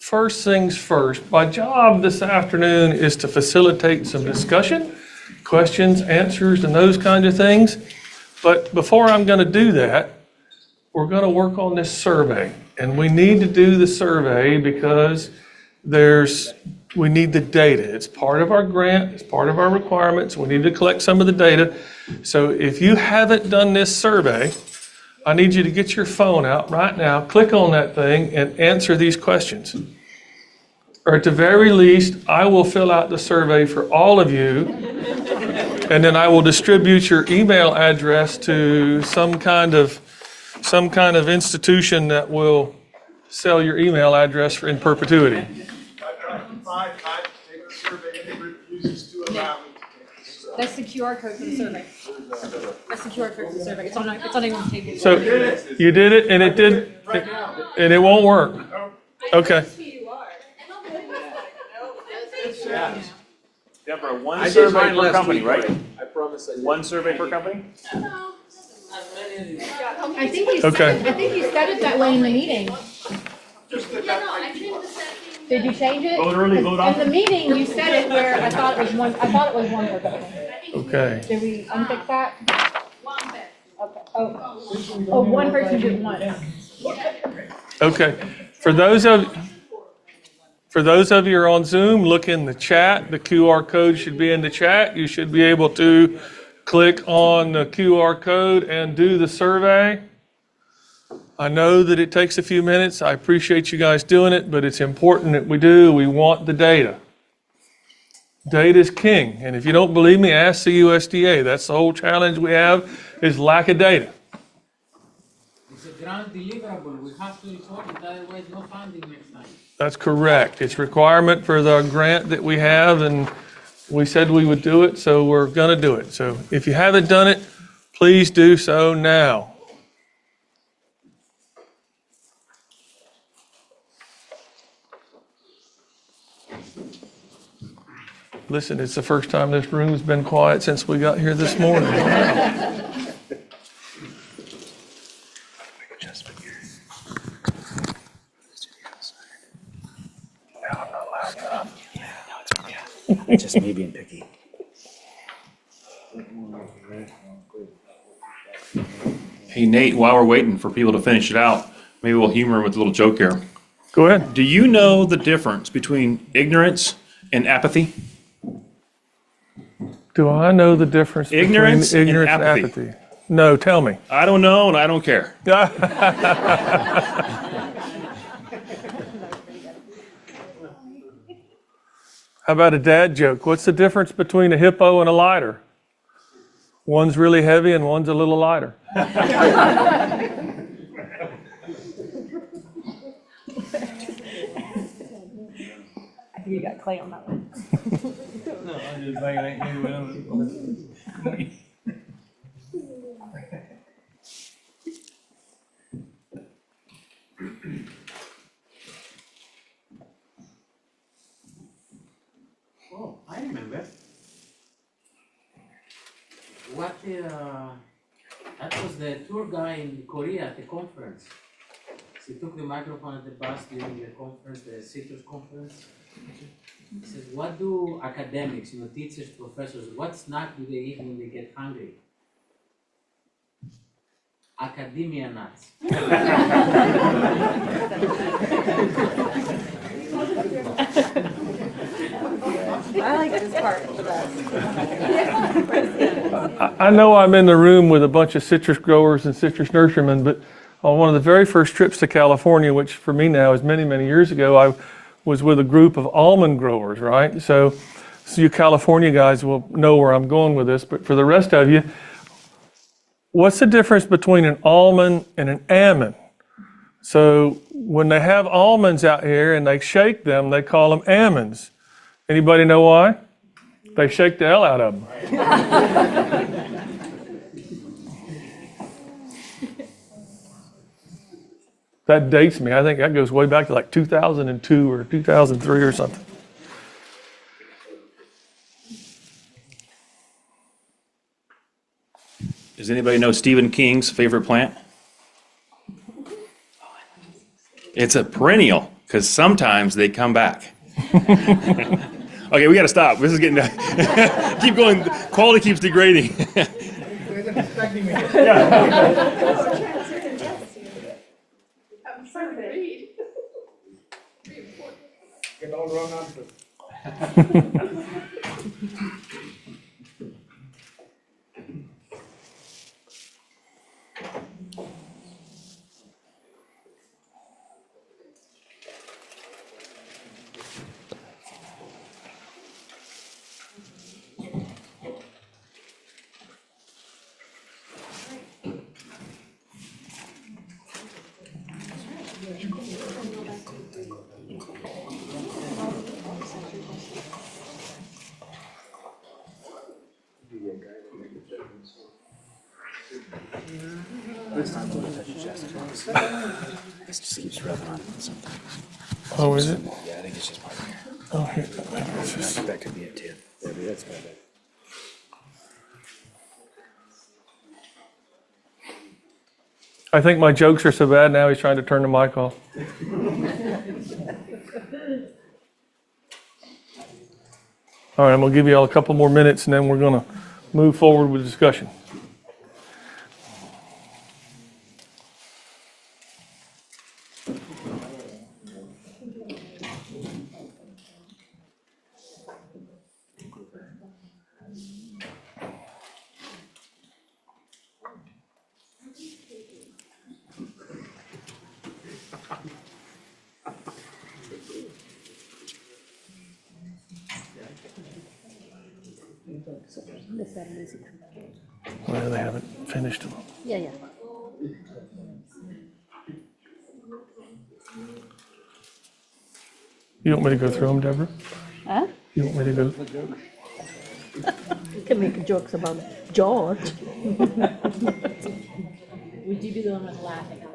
first things first. My job this afternoon is to facilitate some discussion, questions, answers, and those kinds of things. But before I'm going to do that, we're going to work on this survey. And we need to do the survey because we need the data. It's part of our grant, it's part of our requirements. We need to collect some of the data. So if you haven't done this survey, I need you to get your phone out right now, click on that thing, and answer these questions. Or at the very least, I will fill out the survey for all of you, and then I will distribute your email address to some kind of institution that will sell your email address in perpetuity. 5 times to take the survey and it refuses to allow me to take the survey. That's the QR code for the survey. That's the QR code for the survey. It's on anyone's table. So you did it, and it did, and it won't work. Okay. Deborah, one survey per company, right? I promise I did. One survey per company? I think you Okay. said it that way in the meeting. Just that Did you change it? Vote early, vote In often. the meeting, you said it where I thought it was one per company. Okay. Did we unfix that? Okay. Oh, one person did once. Okay. For those of you who are on Zoom, look in the chat. The QR code should be in the chat. You should be able to click on the QR code and do the survey. I know that it takes a few minutes. I appreciate you guys doing it, but it's important that we do. We want the data. Data is king. And if you don't believe me, ask the USDA. That's the whole challenge we have is lack of data. It's a grant deliverable. We have to report it, otherwise no funding next time. That's correct. It's requirement for the grant that we have, and we said we would do it, so we're going to do it. So if you haven't done it, please do so now. Listen, it's the first time this room's been quiet since we got here this morning. Just me being picky. Hey Nate, while we're waiting for people to finish it out, maybe we'll humor with a little joke here. Go ahead. Do you know the difference between ignorance and apathy? Do I know the difference Ignorance between and ignorance and apathy. apathy? No, tell me. I don't know and I don't care. How about a dad joke? What's the difference between a hippo and a lighter? One's really heavy and one's a little lighter. I think you got Clay on that one. Oh, I remember. That was the tour guy in Korea at the conference. So he took the microphone at the bus during the conference, the citrus conference. He says, what do academics, teachers, professors, what snack do they eat when they get hungry? Academia nuts. I like this part the best. I know I'm in the room with a bunch of citrus growers and citrus nurserymen, but on one of the very first trips to California, which for me now is many, many years ago, I was with a group of almond growers, right? So you California guys will know where I'm going with this, but for the rest of you, what's the difference between an almond and an almond? So when they have almonds out here and they shake them, they call them almonds. Anybody know why? They shake the hell out of them. That dates me. I think that goes way back to like 2002 or 2003 or something. Does anybody know Stephen King's favorite plant? It's a perennial. because sometimes they come back. Okay, we got to stop. This is getting keep going. Quality keeps degrading. Expecting me. Get all wrong answers. This just keeps rubbing on something. Oh, is it? Yeah, I think it's just part of here. Oh, here. That could be it too. That's kind of it. I think my jokes are so bad now he's trying to turn the mic off. All right, I'm gonna give you all a couple more minutes and then we're gonna move forward with discussion. Well, they haven't finished them. Yeah, yeah. You want me to go through them, Deborah? Huh? You want me to go? You can make jokes about George. Would you be the one with laughing?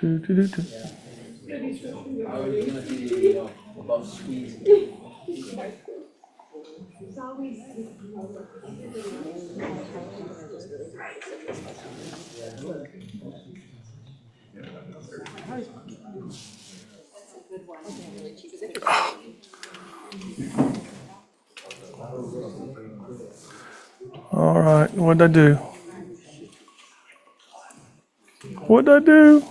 Do, do, do, do. All right, what'd I do? What'd I do?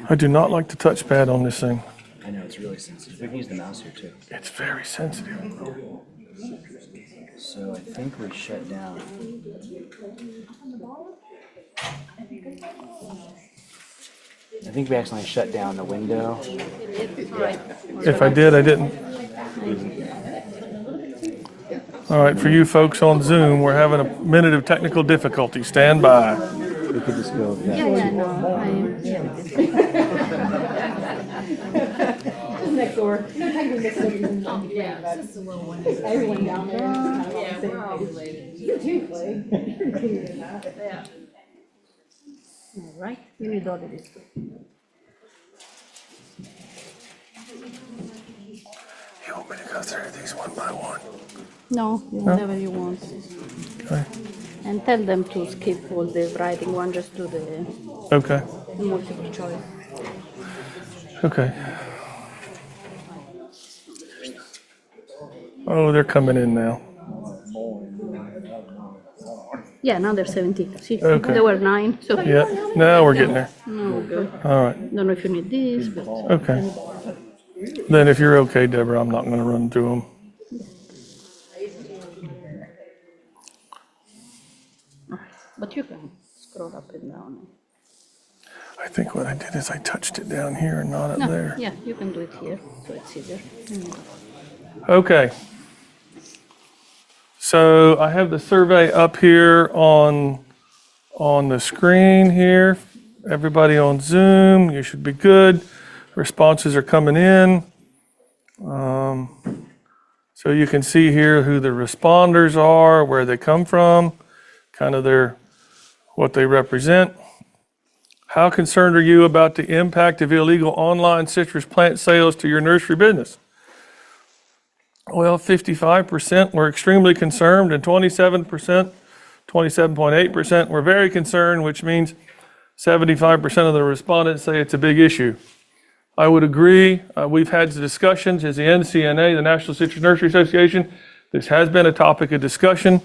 I do not like the touchpad on this thing. I know, it's really sensitive. We can use the mouse here too. It's very sensitive. So I think we shut down. I think we accidentally shut down the window. If I did, I didn't. All right, for you folks on Zoom, we're having a minute of technical difficulty. Stand by. We could just go with that. Yeah, no, Next door. Yeah, it's just a little one. everyone down there is kind of on Yeah, the we're all same page. related. You too, Clay. You're cleaner than that. Yeah. All right, you read all of this. You want me to go through these one by one? No, whatever you want. Okay. And tell them to skip all the writing one, just do the Okay. multiple choice. Okay. Oh, they're coming in now. Yeah, now they're 17. See, Okay. there were 9, so. Yeah, now we're getting there. No, good. All right. Don't know if you need this, but. Okay. Then if you're okay, Deborah, I'm not going to run through them. But you can scroll up and down. I think what I did is I touched it down here and not up No, there. yeah, you can do it here, so it's easier. Okay. So I have the survey up here on the screen here. Everybody on Zoom, you should be good. Responses are coming in. So you can see here who the responders are, where they come from. kind of what they represent. How concerned are you about the impact of illegal online citrus plant sales to your nursery business? Well, 55% were extremely concerned, and 27.8% were very concerned, which means 75% of the respondents say it's a big issue. I would agree. We've had discussions as the NCNA, the National Citrus Nursery Association. This has been a topic of discussion.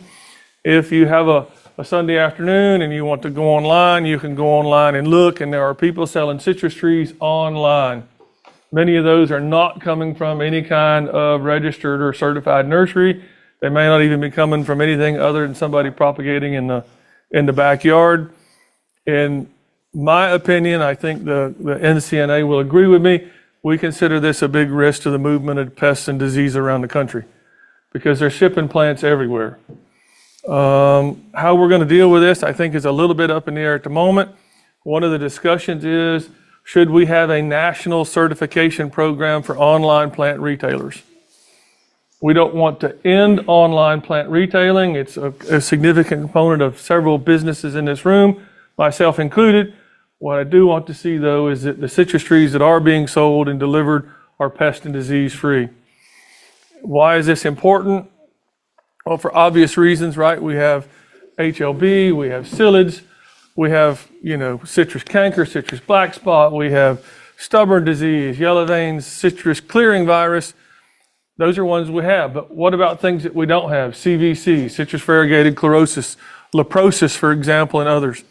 If you have a Sunday afternoon and you want to go online, you can go online and look, and there are people selling citrus trees online. Many of those are not coming from any kind of registered or certified nursery. They may not even be coming from anything other than somebody propagating in the backyard. In my opinion, I think the NCNA will agree with me. We consider this a big risk to the movement of pests and disease around the country because they're shipping plants everywhere. How we're going to deal with this, I think, is a little bit up in the air at the moment. One of the discussions is, should we have a national certification program for online plant retailers? We don't want to end online plant retailing. It's a significant component of several businesses in this room, myself included. What I do want to see, though, is that the citrus trees that are being sold and delivered are pest and disease free. Why is this important? Well, for obvious reasons, right? We have HLB, we have psyllids, we have, citrus canker, citrus black spot, we have stubborn disease, yellow veins, citrus clearing virus. Those are ones we have. But what about things that we don't have? CVC, citrus variegated chlorosis, leprosis, for example, and others.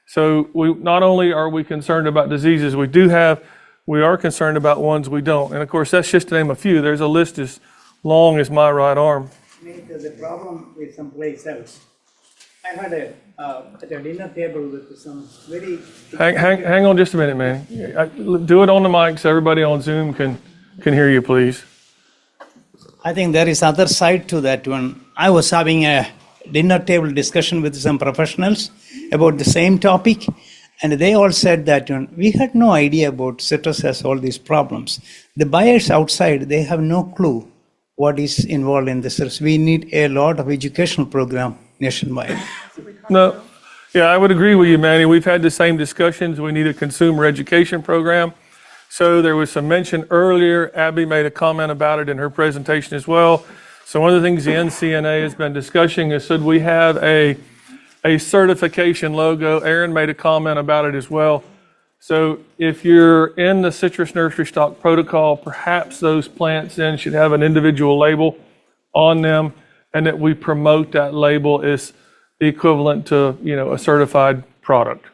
So not only are we concerned about diseases we do have, we are concerned about ones we don't. And of course, that's just to name a few. There's a list as long as my right arm. There's a problem with some place else. I had at a dinner table with some very... Hang on just a minute, man. Do it on the mic so everybody on Zoom can hear you, please. I think there is other side to that one. I was having a dinner table discussion with some professionals about the same topic, and they all said that we had no idea about citrus has all these problems. The buyers outside, they have no clue what is involved in this. We need a lot of educational program nationwide. No, yeah, I would agree with you, Manny. We've had the same discussions. We need a consumer education program. So there was some mention earlier. Abby made a comment about it in her presentation as well. So one of the things the NCNA has been discussing is, should we have a certification logo? Aaron made a comment about it as well. So if you're in the citrus nursery stock protocol, perhaps those plants then should have an individual label on them, and that we promote that label as the equivalent to, a certified product,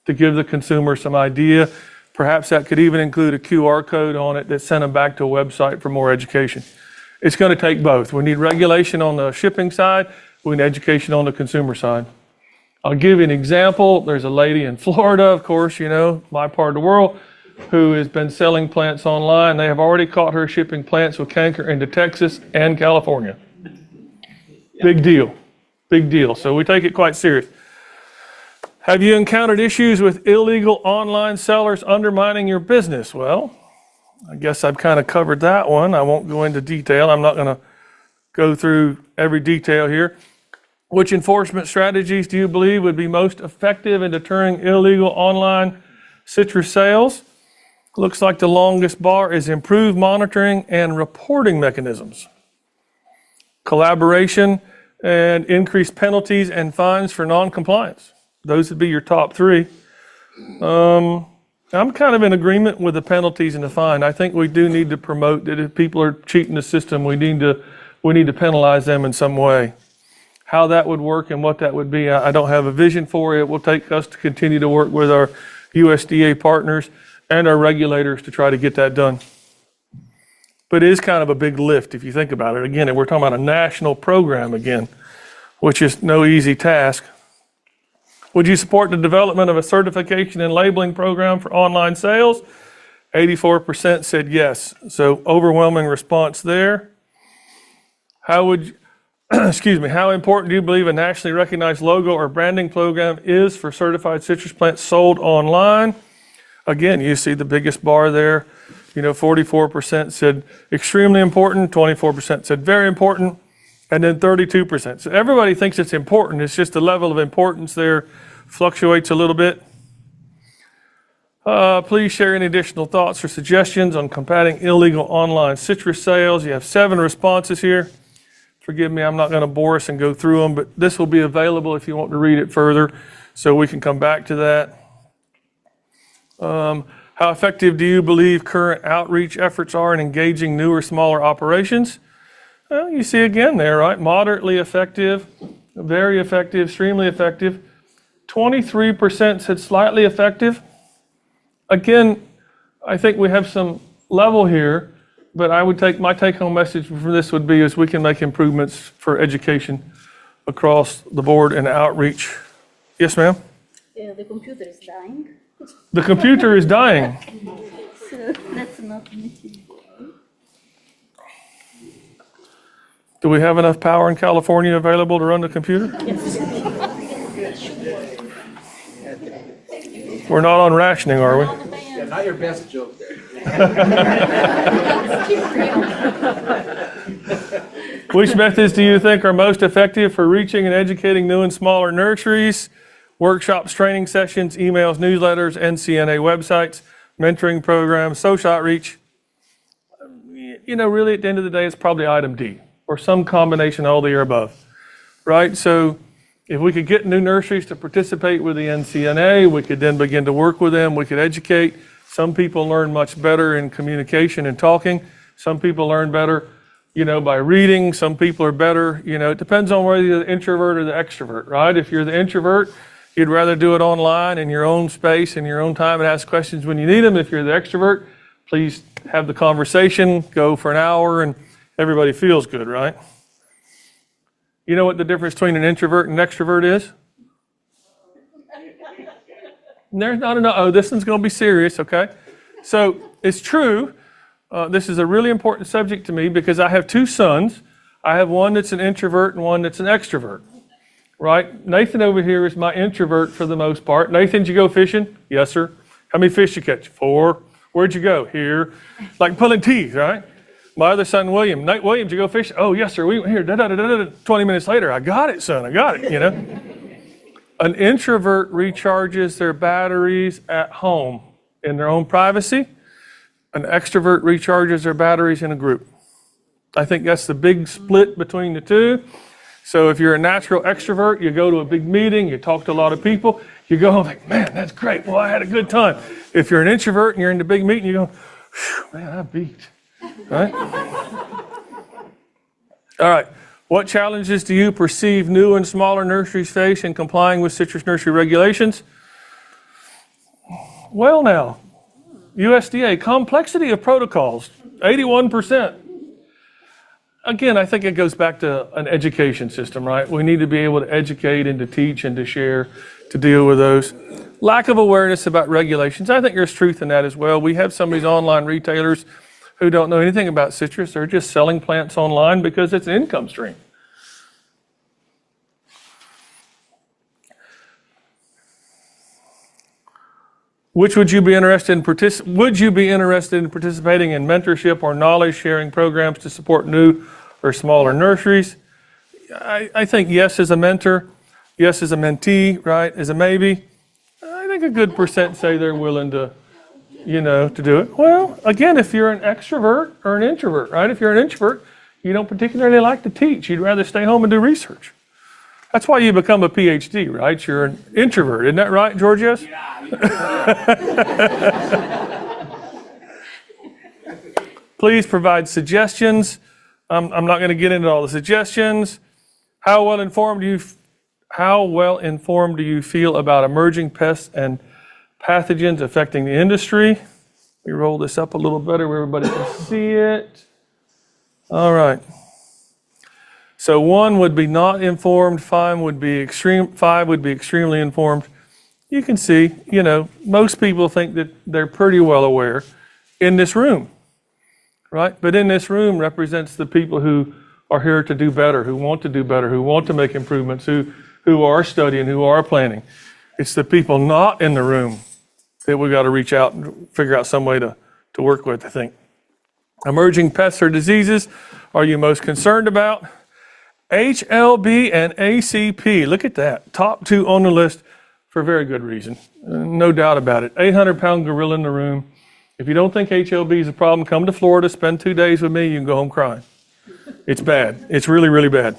to give the consumer some idea. Perhaps that could even include a QR code on it that sent them back to a website for more education. It's going to take both. We need regulation on the shipping side. We need education on the consumer side. I'll give you an example. There's a lady in Florida, of course, my part of the world, who has been selling plants online. They have already caught her shipping plants with canker into Texas and California. Big deal. Big deal. So we take it quite serious. Have you encountered issues with illegal online sellers undermining your business? Well, I guess I've kind of covered that one. I won't go into detail. I'm not going to go through every detail here. Which enforcement strategies do you believe would be most effective in deterring illegal online citrus sales? Looks like the longest bar is improved monitoring and reporting mechanisms. Collaboration and increased penalties and fines for non-compliance. Those would be your top three. I'm kind of in agreement with the penalties and the fine. I think we do need to promote that if people are cheating the system, we need to penalize them in some way. How that would work and what that would be, I don't have a vision for it. It will take us to continue to work with our USDA partners and our regulators to try to get that done. But it is kind of a big lift if you think about it. Again, we're talking about a national program again, which is no easy task. Would you support the development of a certification and labeling program for online sales? 84% said yes. So overwhelming response there. How important do you believe a nationally recognized logo or branding program is for certified citrus plants sold online? Again, you see the biggest bar there. 44% said extremely important, 24% said very important, and then 32%. So everybody thinks it's important. It's just the level of importance there fluctuates a little bit. Please share any additional thoughts or suggestions on combating illegal online citrus sales. You have 7 responses here. Forgive me, I'm not going to bore us and go through them, but this will be available if you want to read it further, so we can come back to that. How effective do you believe current outreach efforts are in engaging newer, smaller operations? Well, you see again there, right? Moderately effective, very effective, extremely effective. 23% said slightly effective. Again, I think we have some level here, but I would my take-home message for this would be is we can make improvements for education across the board and outreach. Yes, ma'am? The computer is dying, The computer is dying. so that's not missing. Do we have enough power in California available to run the computer? We're not on rationing, are we? Yeah, not your best joke there. Which methods do you think are most effective for reaching and educating new and smaller nurseries? Workshops, training sessions, emails, newsletters, NCNA websites, mentoring programs, social outreach. You know, really at the end of the day, it's probably item D or some combination of all the above, right? So if we could get new nurseries to participate with the NCNA, we could then begin to work with them, we could educate. Some people learn much better in communication and talking. Some people learn better, you know, by reading. Some people are better, you know, it depends on whether you're the introvert or the extrovert, right? If you're the introvert, you'd rather do it online in your own space, in your own time, and ask questions when you need them. If you're the extrovert, please have the conversation, go for an hour, and everybody feels good, right? You know what the difference between an introvert and an extrovert is? There's not enough. Oh, this one's going to be serious, okay? So it's true. This is a really important subject to me because I have 2 sons. I have one that's an introvert and one that's an extrovert, right? Nathan over here is my introvert for the most part. Nathan, did you go fishing? Yes, sir. How many fish you catch? 4. Where'd you go? Here. Like pulling teeth, right? My other son, William. Nate Williams, you go fishing? Oh, yes, sir. We went here. 20 minutes later, I got it, son. I got it, you know? An introvert recharges their batteries at home in their own privacy. An extrovert recharges their batteries in a group. I think that's the big split between the two. So if you're a natural extrovert, you go to a big meeting, you talk to a lot of people, you go home like, man, that's great. Well, I had a good time. If you're an introvert and you're in the big meeting, you go, man, I beat. Right? All right. What challenges do you perceive new and smaller nurseries face in complying with citrus nursery regulations? Well, now, USDA, complexity of protocols, 81%. Again, I think it goes back to an education system, right? We need to be able to educate and to teach and to share, to deal with those. Lack of awareness about regulations. I think there's truth in that as well. We have some of these online retailers who don't know anything about citrus. They're just selling plants online because it's an income stream. Would you be interested in participating in mentorship or knowledge sharing programs to support new or smaller nurseries? I think yes as a mentor, yes as a mentee, right, as a maybe. I think a good percent say they're willing to, you know, to do it. Well, again, if you're an extrovert or an introvert, right? If you're an introvert, you don't particularly like to teach. You'd rather stay home and do research. That's why you become a PhD, right? You're an introvert. Isn't that right, Georgios? Yeah. Please provide suggestions. I'm not going to get into all the suggestions. How well informed do you feel about emerging pests and pathogens affecting the industry? Let me roll this up a little better where everybody can see it. All right. So 1 would be not informed, 5 would be extremely informed. You can see, you know, most people think that they're pretty well aware in this room, right? But in this room represents the people who are here to do better, who want to do better, who want to make improvements, who are studying, who are planning. It's the people not in the room that we've got to reach out and figure out some way to work with, I think. Emerging pests or diseases are you most concerned about? HLB and ACP, look at that. Top two on the list for very good reason. No doubt about it. 800-pound gorilla in the room. If you don't think HLB is a problem, come to Florida, spend 2 days with me, you can go home crying. It's bad. It's really, really bad.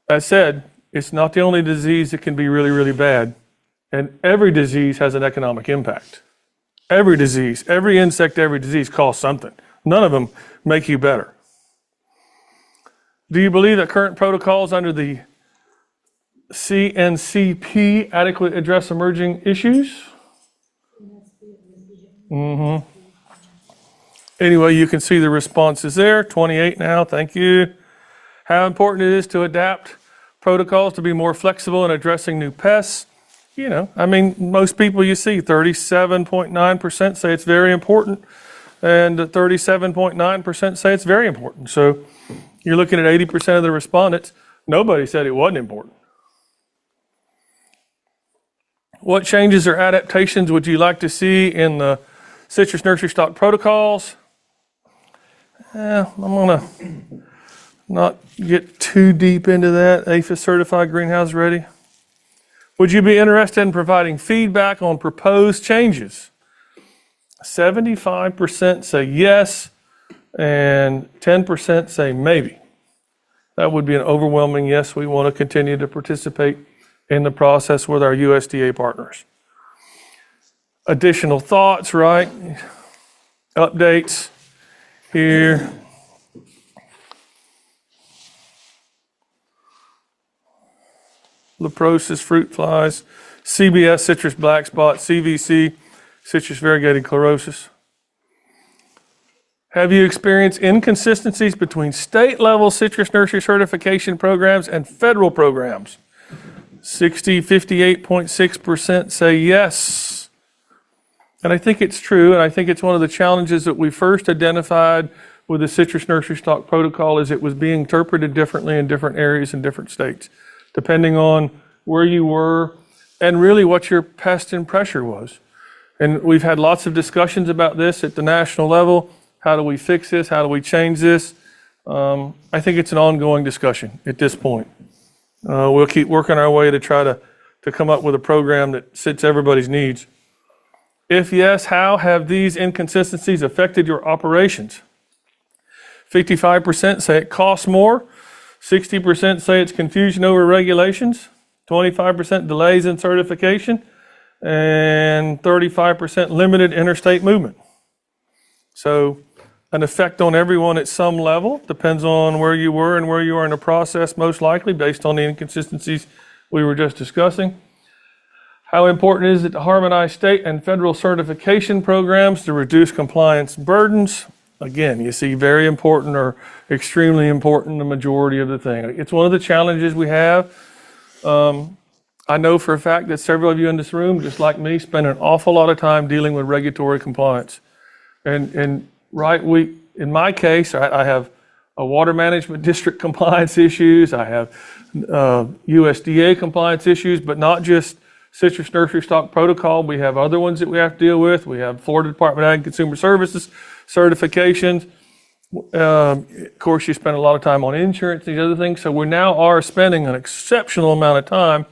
That said, it's not the only disease that can be really, really bad. And every disease has an economic impact. Every disease, every insect, every disease costs something. None of them make you better. Do you believe that current protocols under the CNCP adequately address emerging issues? Anyway, you can see the responses there. 28 now, thank you. How important it is to adapt protocols to be more flexible in addressing new pests. You know, I mean, most people you see, 37.9% say it's very important, and 37.9% say it's very important. So you're looking at 80% of the respondents. Nobody said it wasn't important. What changes or adaptations would you like to see in the citrus nursery stock protocols? I'm going to not get too deep into that. APHIS certified greenhouse ready. Would you be interested in providing feedback on proposed changes? 75% say yes, and 10% say maybe. That would be an overwhelming yes. We want to continue to participate in the process with our USDA partners. Additional thoughts, right? Updates here. Leprosis, fruit flies, CBS, citrus black spot, CVC, citrus variegated chlorosis. Have you experienced inconsistencies between state-level citrus nursery certification programs and federal programs? 58.6% say yes. And I think it's true, and I think it's one of the challenges that we first identified with the citrus nursery stock protocol is it was being interpreted differently in different areas in different states, depending on where you were and really what your pest and pressure was. And we've had lots of discussions about this at the national level. How do we fix this? How do we change this? I think it's an ongoing discussion at this point. We'll keep working our way to try to come up with a program that fits everybody's needs. If yes, how have these inconsistencies affected your operations? 55% say it costs more. 60% say it's confusion over regulations. 25% delays in certification. And 35% limited interstate movement. So an effect on everyone at some level. Depends on where you were and where you are in the process, most likely, based on the inconsistencies we were just discussing. How important is it to harmonize state and federal certification programs to reduce compliance burdens? Again, you see very important or extremely important the majority of the thing. It's one of the challenges we have. I know for a fact that several of you in this room, just like me, spend an awful lot of time dealing with regulatory compliance. And in my case, I have a water management district compliance issues. I have USDA compliance issues, but not just citrus nursery stock protocol. We have other ones that we have to deal with. We have Florida Department of Ag and Consumer Services certifications. Of course, you spend a lot of time on insurance, these other things. So we now are spending an exceptional amount of time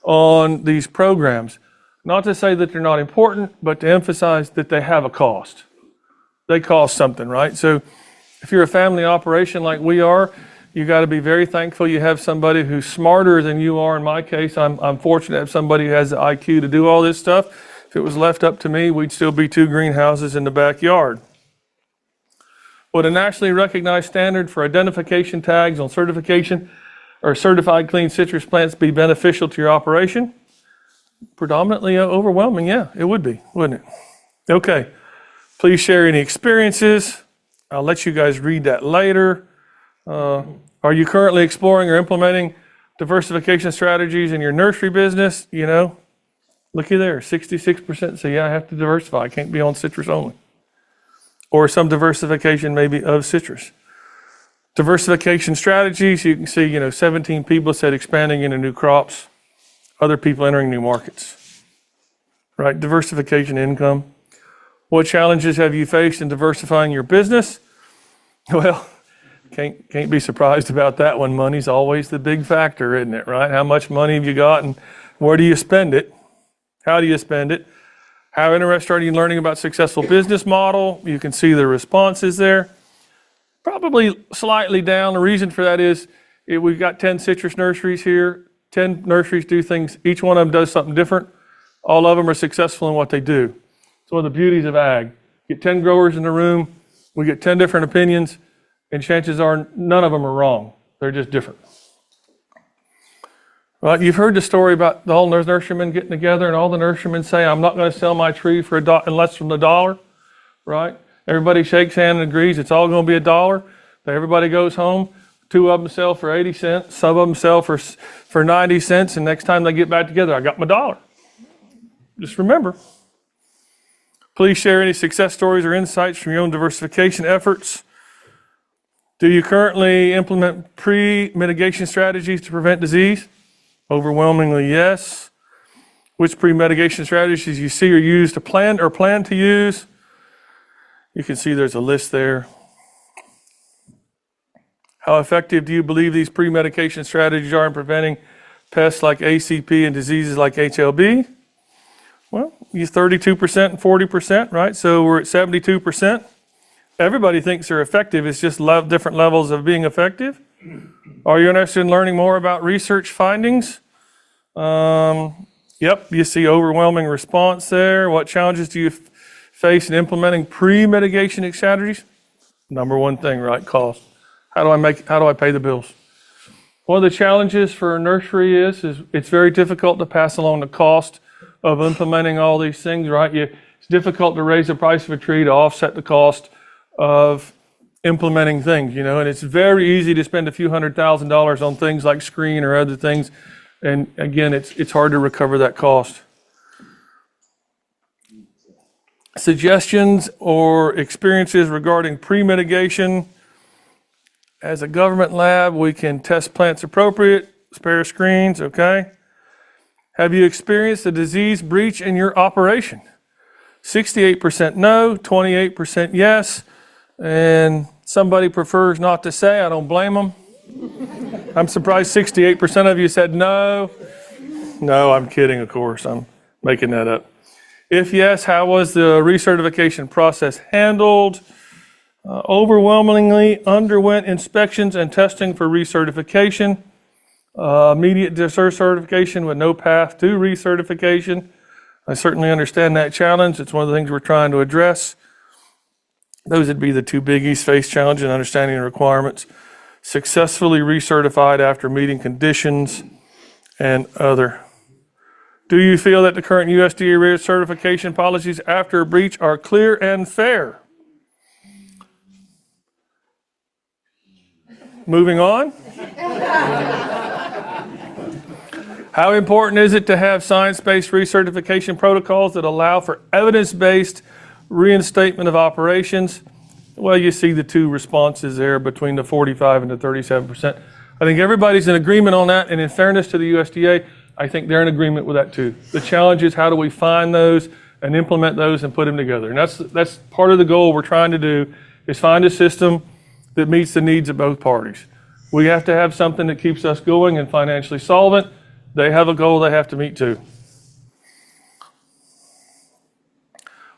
on these programs. Not to say that they're not important, but to emphasize that they have a cost. They cost something, right? So if you're a family operation like we are, you got to be very thankful you have somebody who's smarter than you are. In my case, I'm fortunate to have somebody who has the IQ to do all this stuff. If it was left up to me, we'd still be 2 greenhouses in the backyard. Would a nationally recognized standard for identification tags on certification or certified clean citrus plants be beneficial to your operation? Predominantly overwhelming, yeah, it would be, wouldn't it? Okay, please share any experiences. I'll let you guys read that later. Are you currently exploring or implementing diversification strategies in your nursery business? You know, looky there, 66% say, yeah, I have to diversify. I can't be on citrus only. Or some diversification maybe of citrus. Diversification strategies, you can see, 17 people said expanding into new crops, other people entering new markets, right? Diversification income. What challenges have you faced in diversifying your business? Well, Can't be surprised about that one. Money's always the big factor, isn't it, right? How much money have you got and where do you spend it? How do you spend it? How interested are you in learning about successful business model? You can see the responses there. Probably slightly down. The reason for that is we've got 10 citrus nurseries here. 10 nurseries do things. Each one of them does something different. All of them are successful in what they do. It's one of the beauties of ag. Get 10 growers in the room. We get 10 different opinions, and chances are none of them are wrong. They're just different. Well, you've heard the story about all the nurserymen getting together, and all the nurserymen say, I'm not going to sell my tree for less than $1, right? Everybody shakes hands and agrees it's all going to be $1. Everybody goes home. 2 of them sell for 80 cents. Some of them sell for 90 cents. And next time they get back together, I got my $1. Just remember. Please share any success stories or insights from your own diversification efforts. Do you currently implement pre-mitigation strategies to prevent disease? Overwhelmingly, yes. Which pre-mitigation strategies you see or use to plan to use? You can see there's a list there. How effective do you believe these pre-medication strategies are in preventing pests like ACP and diseases like HLB? Well, you 32% and 40%, right? So we're at 72%. Everybody thinks they're effective. It's just different levels of being effective. Are you interested in learning more about research findings? Yep, you see overwhelming response there. What challenges do you face in implementing pre-mitigation strategies? Number one thing, right? Cost. How do I pay the bills? One of the challenges for a nursery is it's very difficult to pass along the cost of implementing all these things, right? It's difficult to raise the price of a tree to offset the cost of implementing things, and it's very easy to spend a few $100,000s on things like screen or other things. And again, it's hard to recover that cost. Suggestions or experiences regarding pre-mitigation. As a government lab, we can test plants appropriate, spare screens, okay? Have you experienced a disease breach in your operation? 68% no, 28% yes, and somebody prefers not to say. I don't blame them. I'm surprised 68% of you said no. No, I'm kidding, of course. I'm making that up. If yes, how was the recertification process handled? Overwhelmingly underwent inspections and testing for recertification. Immediate certification with no path to recertification. I certainly understand that challenge. It's one of the things we're trying to address. Those would be the two biggies: face challenge and understanding the requirements. Successfully recertified after meeting conditions and other. Do you feel that the current USDA recertification policies after a breach are clear and fair? Moving on. How important is it to have science-based recertification protocols that allow for evidence-based reinstatement of operations? Well, you see the two responses there between the 45 and the 37%. I think everybody's in agreement on that, and in fairness to the USDA, I think they're in agreement with that too. The challenge is how do we find those and implement those and put them together. And that's part of the goal we're trying to do, is find a system that meets the needs of both parties. We have to have something that keeps us going and financially solvent. They have a goal they have to meet too.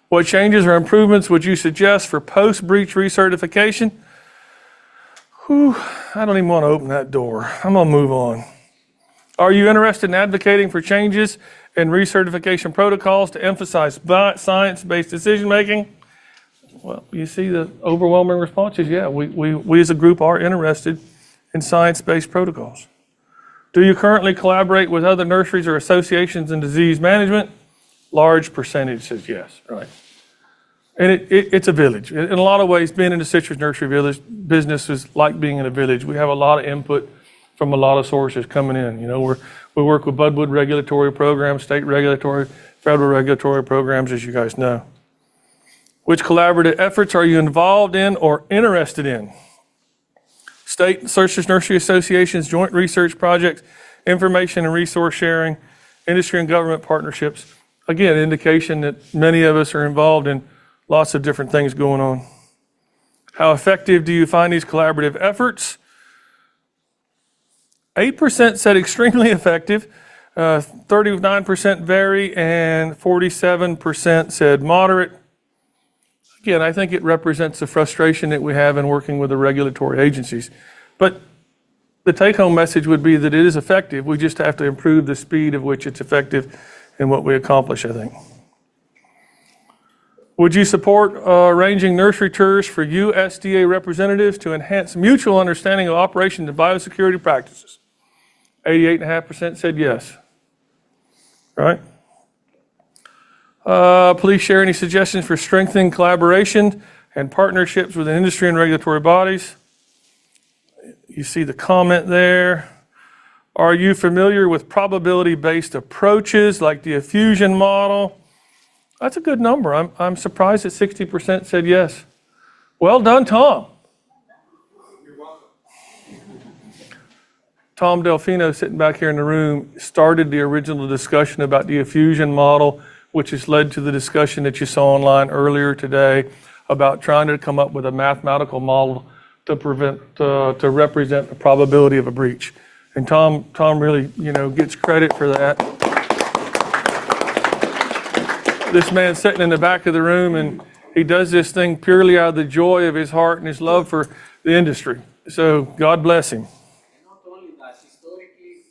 What changes or improvements would you suggest for post-breach recertification? I don't even want to open that door. I'm going to move on. Are you interested in advocating for changes in recertification protocols to emphasize science-based decision-making? Well, you see the overwhelming responses. Yeah, we as a group are interested in science-based protocols. Do you currently collaborate with other nurseries or associations in disease management? Large percentage says yes, right. And it's a village. In a lot of ways, being in the citrus nursery village business is like being in a village. We have a lot of input from a lot of sources coming in. We work with Budwood regulatory programs, state regulatory, federal regulatory programs, as you guys know. Which collaborative efforts are you involved in or interested in? State and citrus nursery associations, joint research projects, information and resource sharing, industry and government partnerships. Again, indication that many of us are involved in lots of different things going on. How effective do you find these collaborative efforts? 8% said extremely effective, 39% very, and 47% said moderate. Again, I think it represents the frustration that we have in working with the regulatory agencies. But the take-home message would be that it is effective. We just have to improve the speed of which it's effective and what we accomplish, I think. Would you support arranging nursery tours for USDA representatives to enhance mutual understanding of operations and biosecurity practices? 88.5% said yes. Right? Please share any suggestions for strengthening collaboration and partnerships with industry and regulatory bodies. You see the comment there. Are you familiar with probability-based approaches like the diffusion model? That's a good number. I'm surprised that 60% said yes. Well done, Tom. You're welcome. Tom Delfino, sitting back here in the room, started the original discussion about the diffusion model, which has led to the discussion that you saw online earlier today about trying to come up with a mathematical model to represent the probability of a breach. And Tom really, gets credit for that. This man's sitting in the back of the room, and he does this thing purely out of the joy of his heart and his love for the industry. So God bless him. And not only that, historically,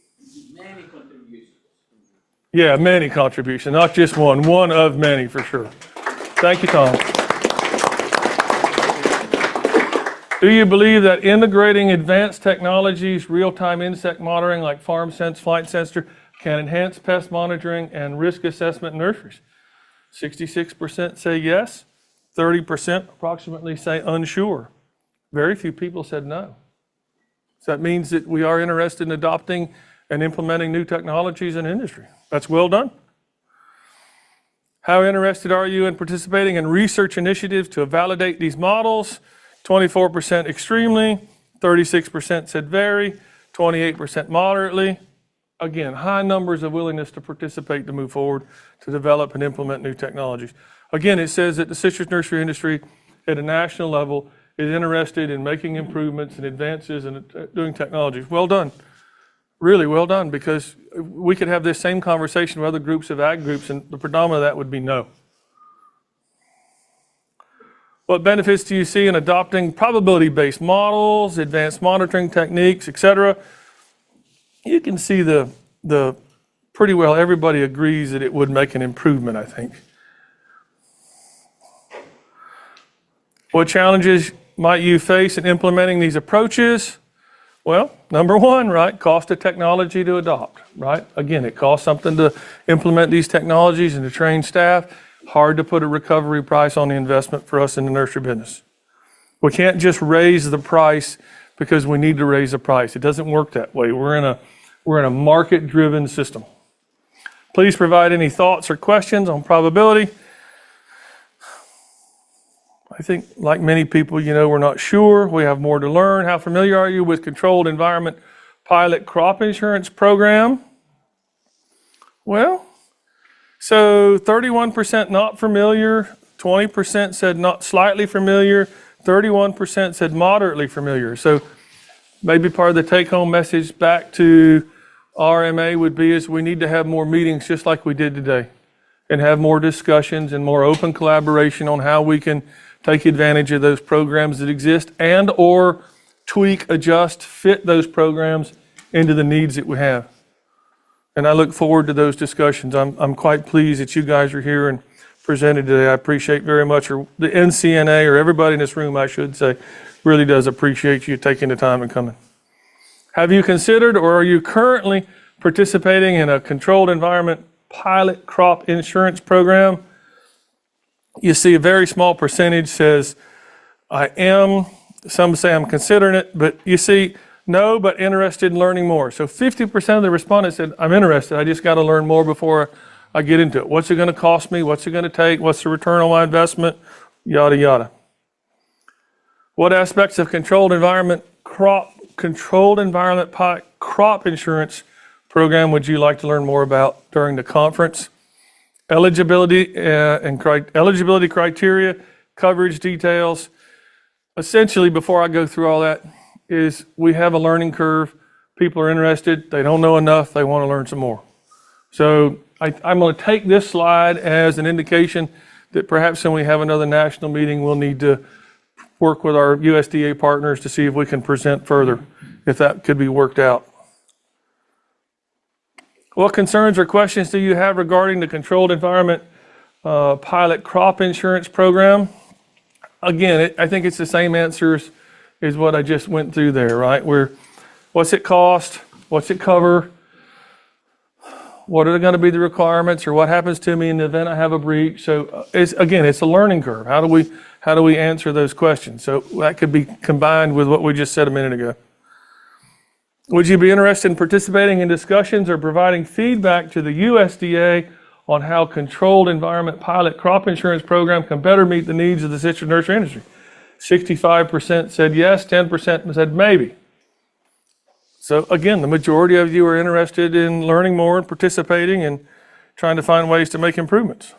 many contributions. Yeah, many contributions, not just one of many for sure. Thank you, Tom. Do you believe that integrating advanced technologies, real-time insect monitoring like FarmSense, Flight Sensor, can enhance pest monitoring and risk assessment in nurseries? 66% say yes, 30% approximately say unsure. Very few people said no. So that means that we are interested in adopting and implementing new technologies in industry. That's well done. How interested are you in participating in research initiatives to validate these models? 24% extremely, 36% said very, 28% moderately. Again, high numbers of willingness to participate to move forward to develop and implement new technologies. Again, it says that the citrus nursery industry at a national level is interested in making improvements and advances in doing technologies. Well done. Really well done, because we could have this same conversation with other groups of ag groups, and the predominant of that would be no. What benefits do you see in adopting probability-based models, advanced monitoring techniques, etc.? You can see the pretty well everybody agrees that it would make an improvement, I think. What challenges might you face in implementing these approaches? Well, number one, right, cost of technology to adopt, right? Again, it costs something to implement these technologies and to train staff. Hard to put a recovery price on the investment for us in the nursery business. We can't just raise the price because we need to raise the price. It doesn't work that way. We're in a market-driven system. Please provide any thoughts or questions on probability. I think, like many people, we're not sure. We have more to learn. How familiar are you with Controlled Environment Pilot Crop Insurance Program? Well, so 31% not familiar, 20% said not slightly familiar, 31% said moderately familiar. So maybe part of the take-home message back to RMA would be is we need to have more meetings just like we did today, and have more discussions and more open collaboration on how we can take advantage of those programs that exist and or tweak, adjust, fit those programs into the needs that we have. And I look forward to those discussions. I'm quite pleased that you guys are here and presented today. I appreciate very much, or the NCNA, or everybody in this room, I should say, really does appreciate you taking the time and coming. Have you considered, or are you currently participating in a controlled environment pilot crop insurance program? You see a very small percentage says, I am. Some say I'm considering it, but you see, no, but interested in learning more. So 50% of the respondents said, I'm interested. I just got to learn more before I get into it. What's it going to cost me? What's it going to take? What's the return on my investment? Yada, yada. What aspects of controlled environment crop insurance program would you like to learn more about during the conference? Eligibility eligibility criteria, coverage details, essentially, before I go through all that, is we have a learning curve. People are interested. They don't know enough. They want to learn some more. So I'm going to take this slide as an indication that perhaps when we have another national meeting, we'll need to work with our USDA partners to see if we can present further, if that could be worked out. What concerns or questions do you have regarding the controlled environment pilot crop insurance program? Again, I think it's the same answers as what I just went through there, right? What's it cost? What's it cover? What are going to be the requirements, or what happens to me in the event I have a breach? So it's a learning curve. How do we answer those questions? So that could be combined with what we just said a minute ago. Would you be interested in participating in discussions or providing feedback to the USDA on how controlled environment pilot crop insurance program can better meet the needs of the citrus nursery industry? 65% said yes, 10% said maybe. So again, the majority of you are interested in learning more and participating and trying to find ways to make improvements.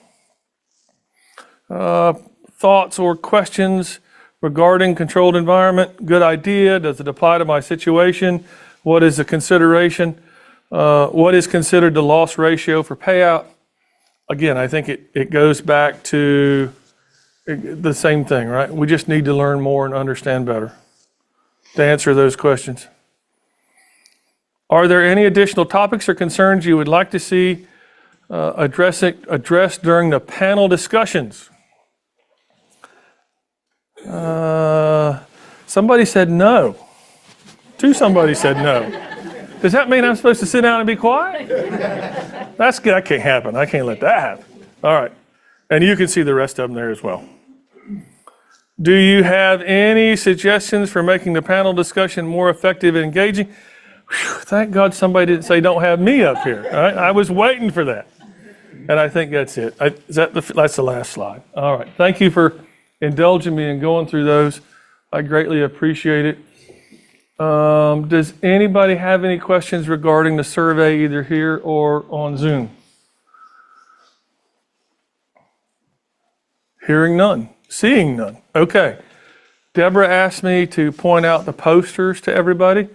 Thoughts or questions regarding controlled environment? Good idea. Does it apply to my situation? What is the consideration? What is considered the loss ratio for payout? Again, I think it goes back to the same thing, right? We just need to learn more and understand better to answer those questions. Are there any additional topics or concerns you would like to see addressed during the panel discussions? Somebody said no. Somebody said no. Does that mean I'm supposed to sit down and be quiet? That can't happen. I can't let that happen. All right. And you can see the rest of them there as well. Do you have any suggestions for making the panel discussion more effective and engaging? Whew, thank God somebody didn't say don't have me up here. All right? I was waiting for that. And I think that's it. That's the last slide. All right. Thank you for indulging me in going through those. I greatly appreciate it. Does anybody have any questions regarding the survey, either here or on Zoom? Hearing none. Seeing none. Okay. Deborah asked me to point out the posters to everybody.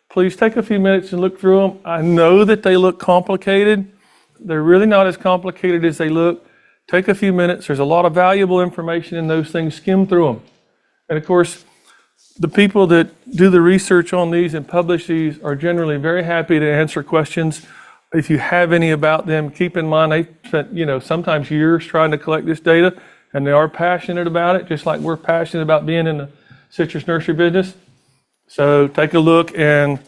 Please take a few minutes and look through them. I know that they look complicated. They're really not as complicated as they look. Take a few minutes. There's a lot of valuable information in those things. Skim through them. And of course, the people that do the research on these and publish these are generally very happy to answer questions. If you have any about them, keep in mind they spent, sometimes years trying to collect this data, and they are passionate about it, just like we're passionate about being in the citrus nursery business. So take a look and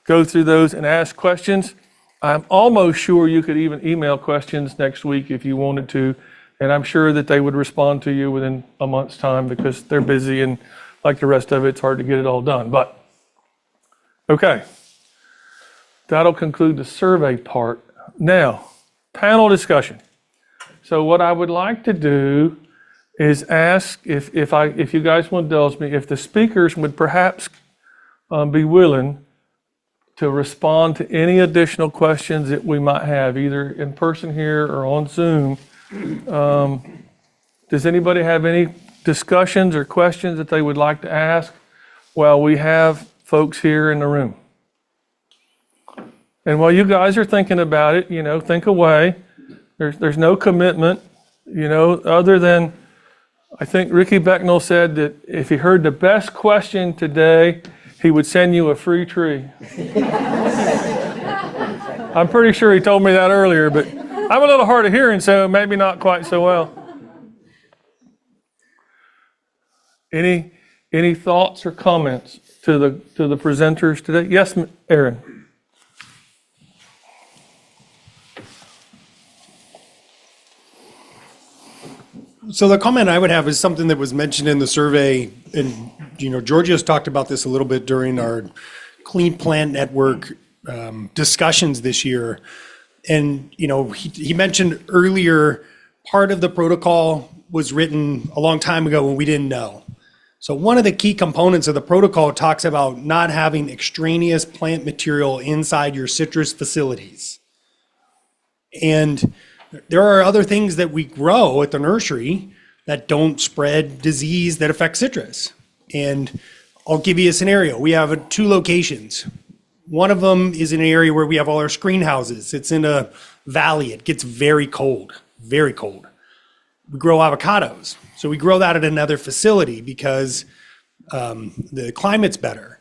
go through those and ask questions. I'm almost sure you could even email questions next week if you wanted to, and I'm sure that they would respond to you within a month's time because they're busy, and like the rest of it, it's hard to get it all done. But, okay. That'll conclude the survey part. Now, panel discussion. So what I would like to do is ask, if you guys will indulge me, if the speakers would perhaps be willing to respond to any additional questions that we might have, either in person here or on Zoom. Does anybody have any discussions or questions that they would like to ask while we have folks here in the room? And while you guys are thinking about it, think away. There's no commitment, other than I think Ricky Becknell said that if he heard the best question today, he would send you a free tree. I'm pretty sure he told me that earlier, but I'm a little hard of hearing, so maybe not quite so well. Any thoughts or comments to the presenters today? Yes, Aaron. So the comment I would have is something that was mentioned in the survey, and Georgia's talked about this a little bit during our Clean Plant Network discussions this year. And he mentioned earlier part of the protocol was written a long time ago when we didn't know. So one of the key components of the protocol talks about not having extraneous plant material inside your citrus facilities. And there are other things that we grow at the nursery that don't spread disease that affect citrus. And I'll give you a scenario. We have 2 locations. One of them is in an area where we have all our screen houses. It's in a valley. It gets very cold, very cold. We grow avocados. So we grow that at another facility because the climate's better.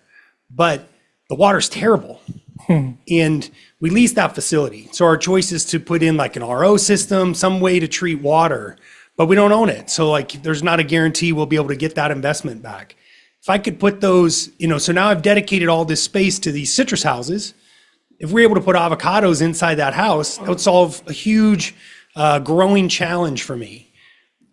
But the water's terrible. And we lease that facility. So our choice is to put in like an RO system, some way to treat water, but we don't own it. So like there's not a guarantee we'll be able to get that investment back. If I could put those, so now I've dedicated all this space to these citrus houses. If we're able to put avocados inside that house, that would solve a huge growing challenge for me.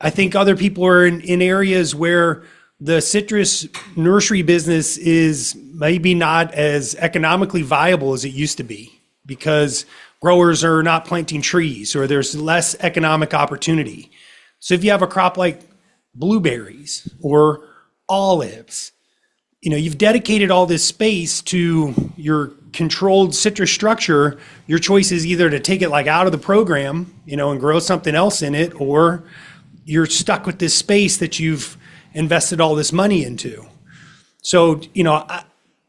I think other people are in areas where the citrus nursery business is maybe not as economically viable as it used to be because growers are not planting trees or there's less economic opportunity. So if you have a crop like blueberries or olives, you've dedicated all this space to your controlled citrus structure. Your choice is either to take it like out of the program, and grow something else in it, or you're stuck with this space that you've invested all this money into. So,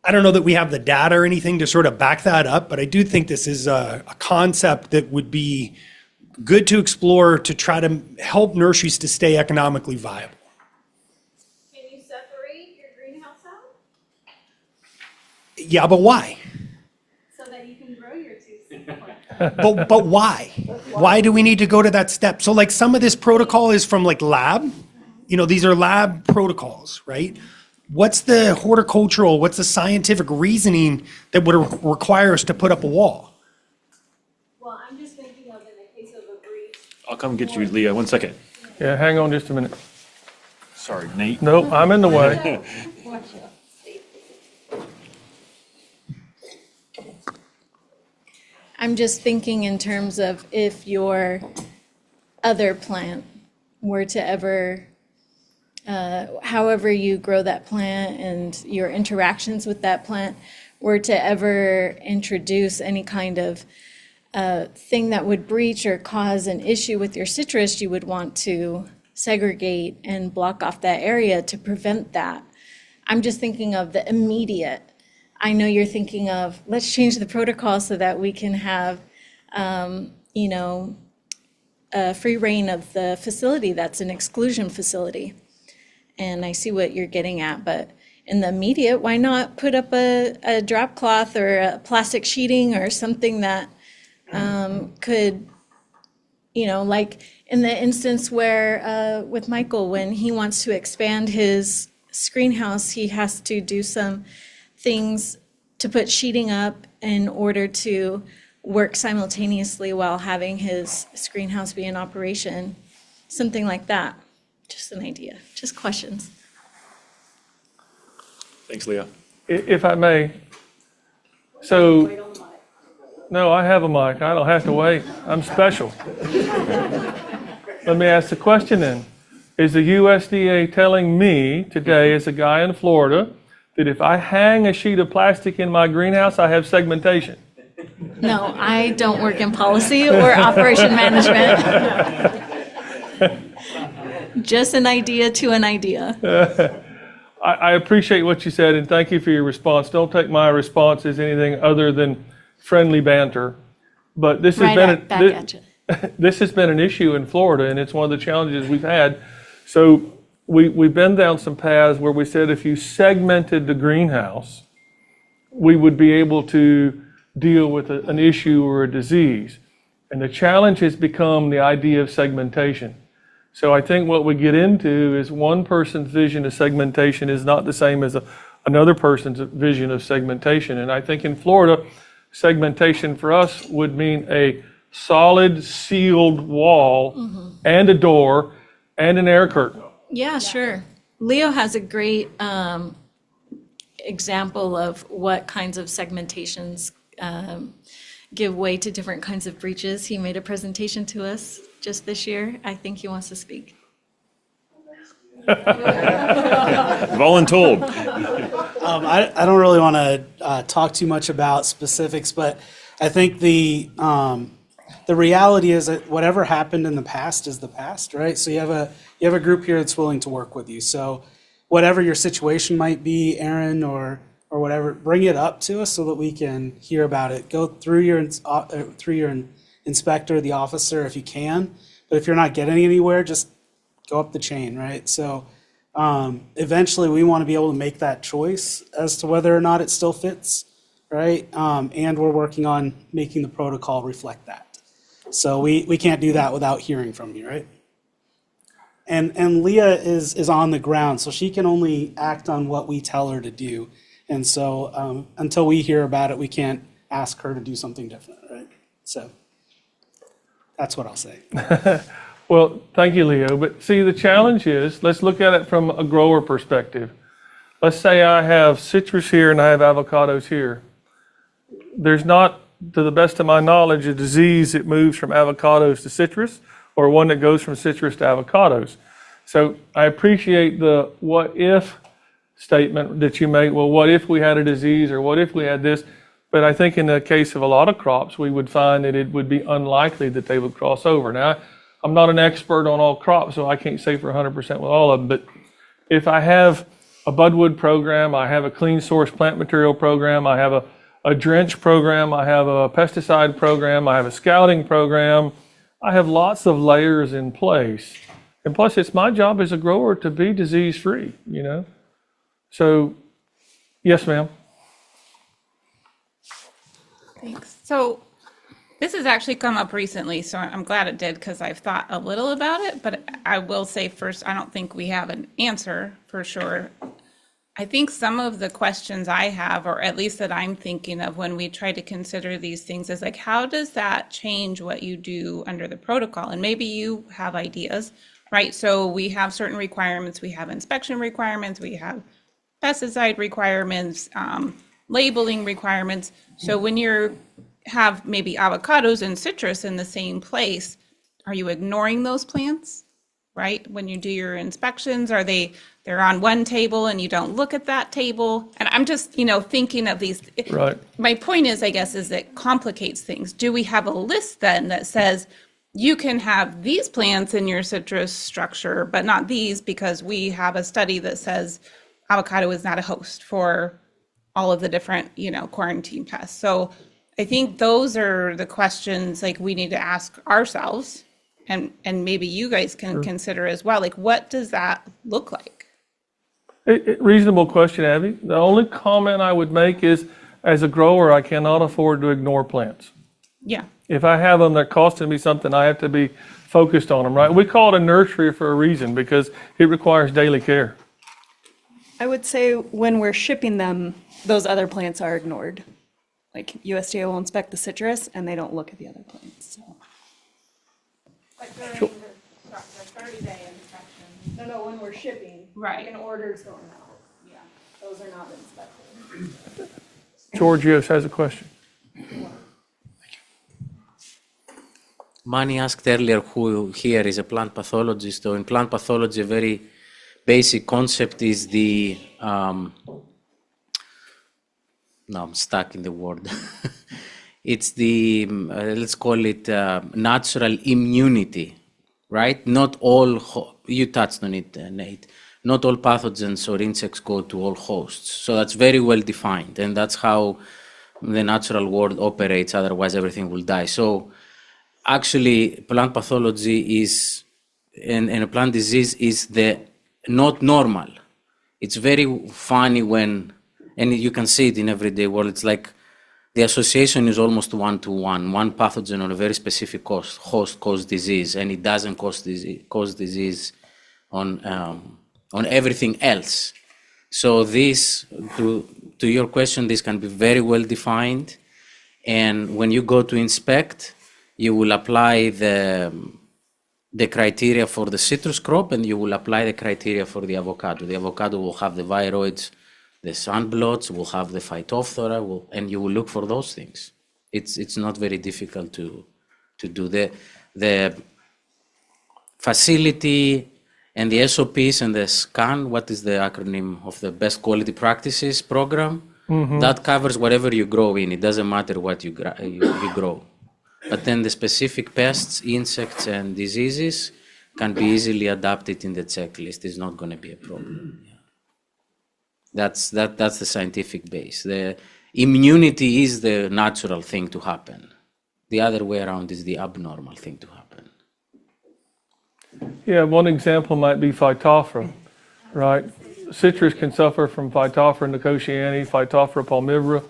I don't know that we have the data or anything to sort of back that up, but I do think this is a concept that would be good to explore to try to help nurseries to stay economically viable. Can you separate your greenhouse out Yeah, but why? so that you can grow your 2 plants? But why? Why do we need to go to that step? So like some of this protocol is from like lab. These are lab protocols, right? What's the horticultural, what's the scientific reasoning that would require us to put up a wall? Well, I'm just thinking of in the case of a breach. I'll come get you, Leah. 1 second. Yeah, hang on just a minute. Sorry, Nate. Nope, I'm in the way. I'm just thinking in terms of if your other plant were to ever, however you grow that plant and your interactions with that plant were to ever introduce any kind of thing that would breach or cause an issue with your citrus, you would want to segregate and block off that area to prevent that. I'm just thinking of the immediate. I know you're thinking of, let's change the protocol so that we can have, a free reign of the facility that's an exclusion facility. And I see what you're getting at, but in the immediate, why not put up a drop cloth or a plastic sheeting or something that could, like in the instance where with Michael, when he wants to expand his screen house, he has to do some things to put sheeting up in order to work simultaneously while having his screen house be in operation, something like that. Just an idea, just questions. Thanks, Leah. If I may, so, no, I have a mic. I don't have to wait. I'm special. Let me ask the question then. Is the USDA telling me today, as a guy in Florida, that if I hang a sheet of plastic in my greenhouse, I have segmentation? No, I don't work in policy or operation management. Just an idea to an idea. I appreciate what you said, and thank you for your response. Don't take my response as anything other than friendly banter. But this has Right back at you. This has been an issue in Florida, and it's one of the challenges we've had. So we've been down some paths where we said if you segmented the greenhouse, we would be able to deal with an issue or a disease. And the challenge has become the idea of segmentation. So I think what we get into is one person's vision of segmentation is not the same as another person's vision of segmentation. And I think in Florida, segmentation for us would mean a solid sealed wall and a door and an air curtain. Yeah, sure. Leo has a great example of what kinds of segmentations give way to different kinds of breaches. He made a presentation to us just this year. I think he wants to speak. Voluntold. I don't really want to talk too much about specifics, but I think the reality is that whatever happened in the past is the past, right? So you have a group here that's willing to work with you. So whatever your situation might be, Aaron, or whatever, bring it up to us so that we can hear about it. Go through your inspector, the officer, if you can. But if you're not getting anywhere, just go up the chain, right? So eventually we want to be able to make that choice as to whether or not it still fits, right? And we're working on making the protocol reflect that. So we can't do that without hearing from you, right? And Leah is on the ground, so she can only act on what we tell her to do. And so until we hear about it, we can't ask her to do something different, right? So that's what I'll say. Well, thank you, Leo. But see, the challenge is, let's look at it from a grower perspective. Let's say I have citrus here and I have avocados here. There's not, to the best of my knowledge, a disease that moves from avocados to citrus or one that goes from citrus to avocados. So I appreciate the what if statement that you make. Well, what if we had a disease or what if we had this? But I think in the case of a lot of crops, we would find that it would be unlikely that they would cross over. Now, I'm not an expert on all crops, so I can't say for 100% with all of them. But if I have a budwood program, I have a clean source plant material program, I have a drench program, I have a pesticide program, I have a scouting program, I have lots of layers in place. And plus, it's my job as a grower to be disease-free, you know? So, yes, ma'am. Thanks. So this has actually come up recently, so I'm glad it did because I've thought a little about it, but I will say first, I don't think we have an answer for sure. I think some of the questions I have, or at least that I'm thinking of when we try to consider these things, is like, how does that change what you do under the protocol? And maybe you have ideas, right? So we have certain requirements, we have inspection requirements, we have pesticide requirements, labeling requirements. So when you have maybe avocados and citrus in the same place, are you ignoring those plants, right? When you do your inspections, they're on one table and you don't look at that table? And I'm just, thinking of these. Right. My point is, I guess, is it complicates things. Do we have a list then that says you can have these plants in your citrus structure, but not these, because we have a study that says avocado is not a host for all of the different, quarantine pests. So I think those are the questions like we need to ask ourselves, and maybe you guys can consider as well. Like, what does that look like? Reasonable question, Abby. The only comment I would make is, as a grower, I cannot afford to ignore plants. Yeah. If I have them, they're costing me something, I have to be focused on them, right? We call it a nursery for a reason, because it requires daily care. I would say when we're shipping them, those other plants are ignored. Like USDA will inspect the citrus and they don't look at the other plants, so. Like during the 30-day inspection. No, when we're shipping. Right. And orders going out. Yeah, those are not inspected. Georgios has a question. Manny asked earlier who here is a plant pathologist. So in plant pathology, a very basic concept is the, no, I'm stuck in the word. It's the, let's call it natural immunity, right? Not all, you touched on it, Nate. Not all pathogens or insects go to all hosts. So that's very well defined, and that's how the natural world operates, otherwise everything will die. So actually, plant pathology is, and a plant disease is the not normal. It's very funny when, and you can see it in everyday world, it's like the association is almost one-to-one. One pathogen on a very specific host causes disease, and it doesn't cause disease on everything else. So this, to your question, this can be very well defined. And when you go to inspect, you will apply the criteria for the citrus crop, and you will apply the criteria for the avocado. The avocado will have the viroids, the sunblots, will have the phytophthora, and you will look for those things. It's not very difficult to do. The facility and the SOPs and the SCAN, what is the acronym of the Best Quality Practices program? Mm-hmm. That covers whatever you grow in. It doesn't matter what you grow. But then the specific pests, insects, and diseases can be easily adapted in the checklist. It's not going to be a problem. Yeah. That's the scientific base. The immunity is the natural thing to happen. The other way around is the abnormal thing to happen. Yeah, one example might be Phytophthora, right? Citrus can suffer from Phytophthora nicotiana, Phytophthora palmivera.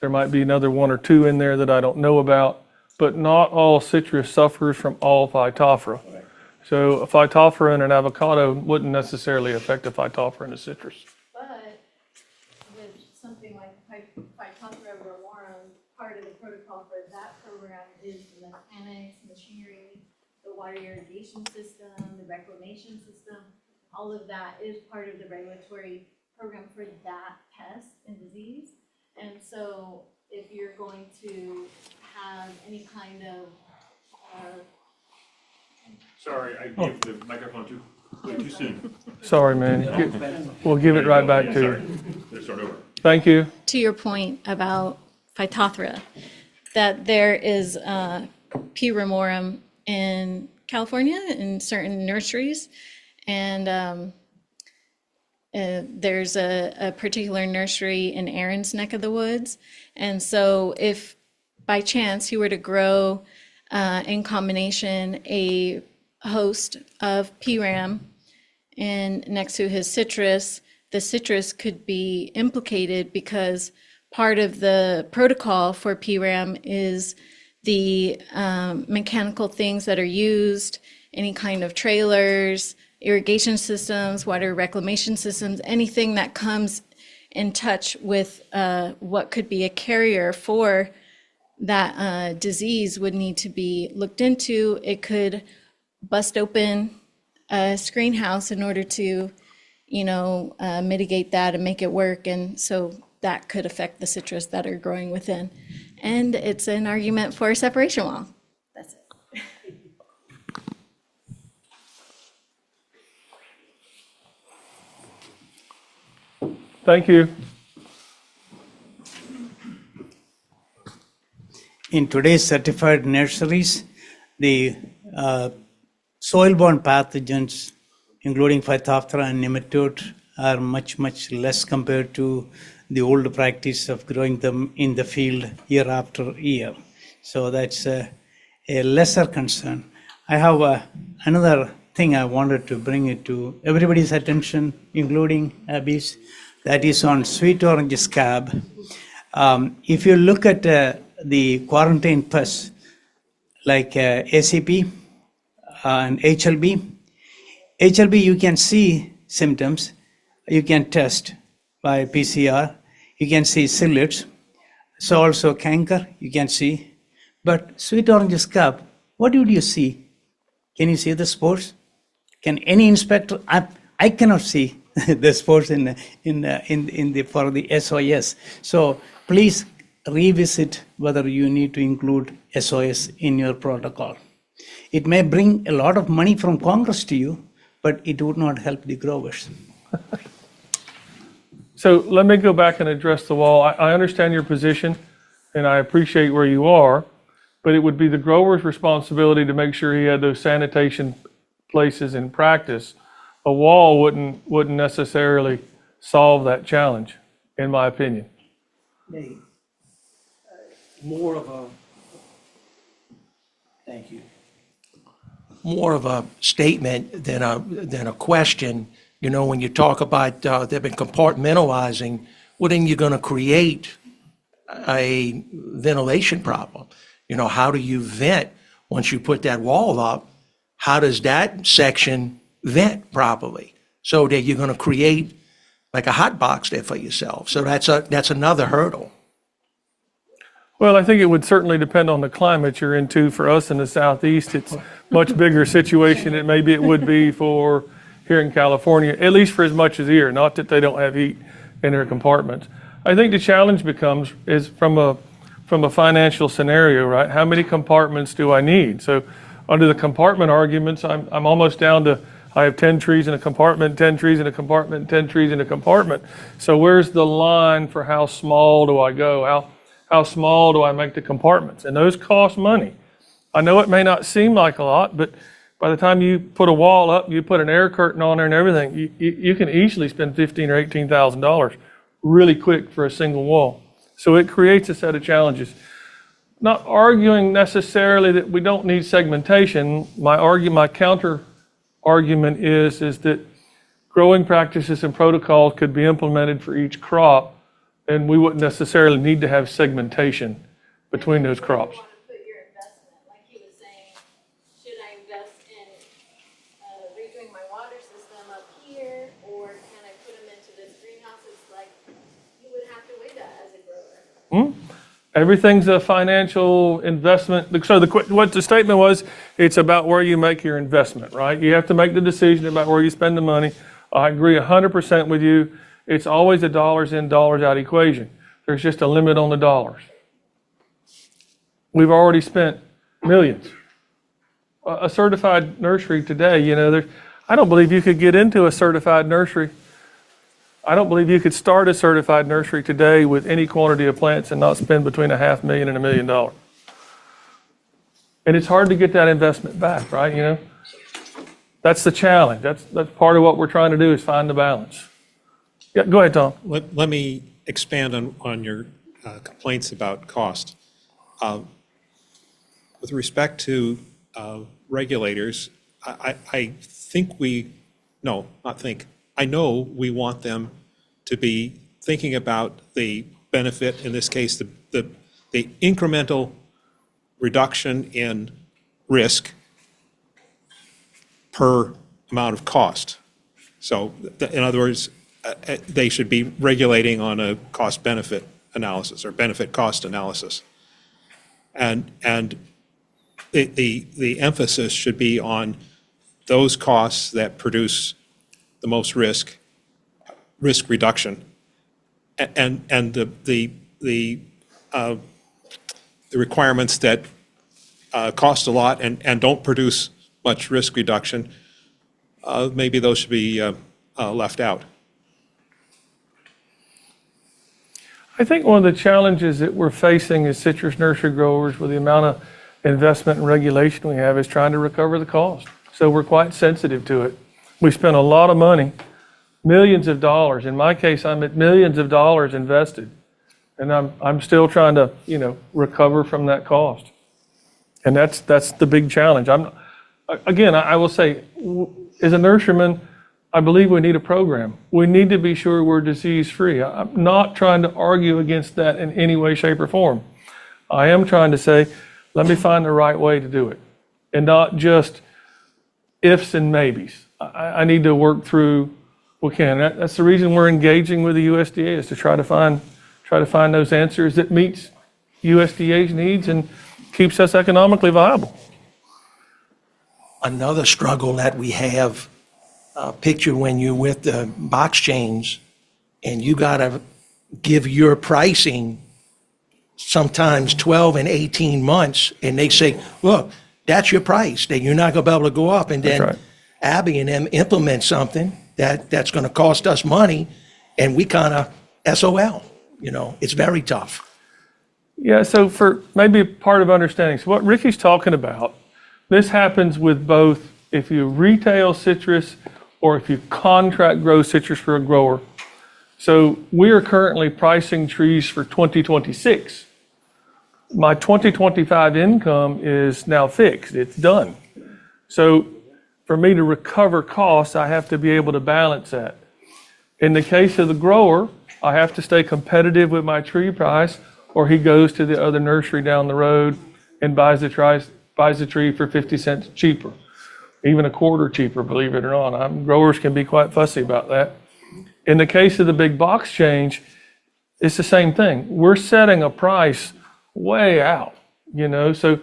There might be another one or two in there that I don't know about, but not all citrus suffers from all Phytophthora. So a Phytophthora in an avocado wouldn't necessarily affect a Phytophthora in a citrus. But with something like Phytophthora relorum, part of the protocol for that program is the mechanics, machinery, the water irrigation system, the reclamation system. All of that is part of the regulatory program for that pest and disease. And so if you're going to have any kind of Sorry, I gave the microphone too soon. Sorry, man. We'll give it right back to you. Let's start over. Thank you. to your point about Phytophthora, that there is P. remorum in California in certain nurseries, and there's a particular nursery in Aaron's neck of the woods. And so if by chance he were to grow in combination a host of PRAM and next to his citrus, the citrus could be implicated because part of the protocol for PRAM is the mechanical things that are used, any kind of trailers, irrigation systems, water reclamation systems, anything that comes in touch with what could be a carrier for that disease would need to be looked into. It could bust open a screen house in order to, mitigate that and make it work. And so that could affect the citrus that are growing within. And it's an argument for a separation wall. That's it. Thank you. In today's certified nurseries, the soil-borne pathogens, including Phytophthora and nematode, are much, much less compared to the old practice of growing them in the field year after year. So that's a lesser concern. I have another thing I wanted to bring it to everybody's attention, including Abby's, that is on sweet orange scab. If you look at the quarantine pests like ACP and HLB, you can see symptoms. You can test by PCR. You can see psyllids. So also canker, you can see. But sweet orange scab, what would you see? Can you see the spores? Can any inspector? I cannot see the spores for the SOS. So please revisit whether you need to include SOS in your protocol. It may bring a lot of money from Congress to you, but it would not help the growers. So let me go back and address the wall. I understand your position, and I appreciate where you are, but it would be the grower's responsibility to make sure he had those sanitation places in practice. A wall wouldn't necessarily solve that challenge, in my opinion. More of a statement than a question. When you talk about they've been compartmentalizing, well, then you're going to create a ventilation problem. How do you vent once you put that wall up? How does that section vent properly? So that you're going to create like a hot box there for yourself. So that's another hurdle. Well, I think it would certainly depend on the climate you're into. For us in the Southeast, it's much bigger situation than maybe it would be for here in California, at least for as much as here, not that they don't have heat in their compartments. I think the challenge is from a financial scenario, right? How many compartments do I need? So under the compartment arguments, I'm almost down to, I have 10 trees in a compartment, 10 trees in a compartment, 10 trees in a compartment. So where's the line for how small do I go? How small do I make the compartments? And those cost money. I know it may not seem like a lot, but By the time you put a wall up, you put an air curtain on there and everything, you can easily spend $15,000 or $18,000 really quick for a single wall. So it creates a set of challenges. Not arguing necessarily that we don't need segmentation. My counter argument is that growing practices and protocols could be implemented for each crop, and we wouldn't necessarily need to have segmentation between those crops. Put your investment, like he was saying, should I invest in redoing my water system up here, or can I put them into this greenhouse? It's like, you would have to weigh that as a grower. Everything's a financial investment. So what the statement was, it's about where you make your investment, right? You have to make the decision about where you spend the money. I agree 100% with you. It's always a dollars in, dollars out equation. There's just a limit on the dollars. We've already spent millions. A certified nursery today, I don't believe you could get into a certified nursery. I don't believe you could start a certified nursery today with any quantity of plants and not spend between $500,000 and $1 million. And it's hard to get that investment back, right? That's the challenge. That's part of what we're trying to do is find the balance. Yeah, go ahead, Tom. Let me expand on your complaints about cost. With respect to regulators, I know we want them to be thinking about the benefit, in this case, the incremental reduction in risk per amount of cost. So in other words, they should be regulating on a cost-benefit analysis or benefit-cost analysis. And the emphasis should be on those costs that produce the most risk reduction, and the requirements that cost a lot and don't produce much risk reduction, maybe those should be left out. I think one of the challenges that we're facing as citrus nursery growers with the amount of investment and regulation we have is trying to recover the cost. So we're quite sensitive to it. We spent a lot of money, millions of dollars. In my case, I'm at millions of dollars invested, and I'm still trying to, recover from that cost. And that's the big challenge. I will say, as a nurseryman, I believe we need a program. We need to be sure we're disease-free. I'm not trying to argue against that in any way, shape, or form. I am trying to say, let me find the right way to do it, and not just ifs and maybes. I need to work through what can. That's the reason we're engaging with the USDA, is to try to find those answers that meets USDA's needs and keeps us economically viable. Another struggle that we have, picture when you're with the box chains and you gotta give your pricing sometimes 12 and 18 months, and they say, look, that's your price, that you're not gonna be able to go up, and then That's right. Abby and them implement something that's gonna cost us money, and we kinda SOL, it's very tough. Yeah, so for maybe part of understanding, so what Ricky's talking about, this happens with both if you retail citrus or if you contract grow citrus for a grower. So we are currently pricing trees for 2026. My 2025 income is now fixed, it's done. So for me to recover costs, I have to be able to balance that. In the case of the grower, I have to stay competitive with my tree price, or he goes to the other nursery down the road and buys the tree for 50 cents cheaper, even a quarter cheaper, believe it or not. Growers can be quite fussy about that. In the case of the big box change, it's the same thing. We're setting a price way out, so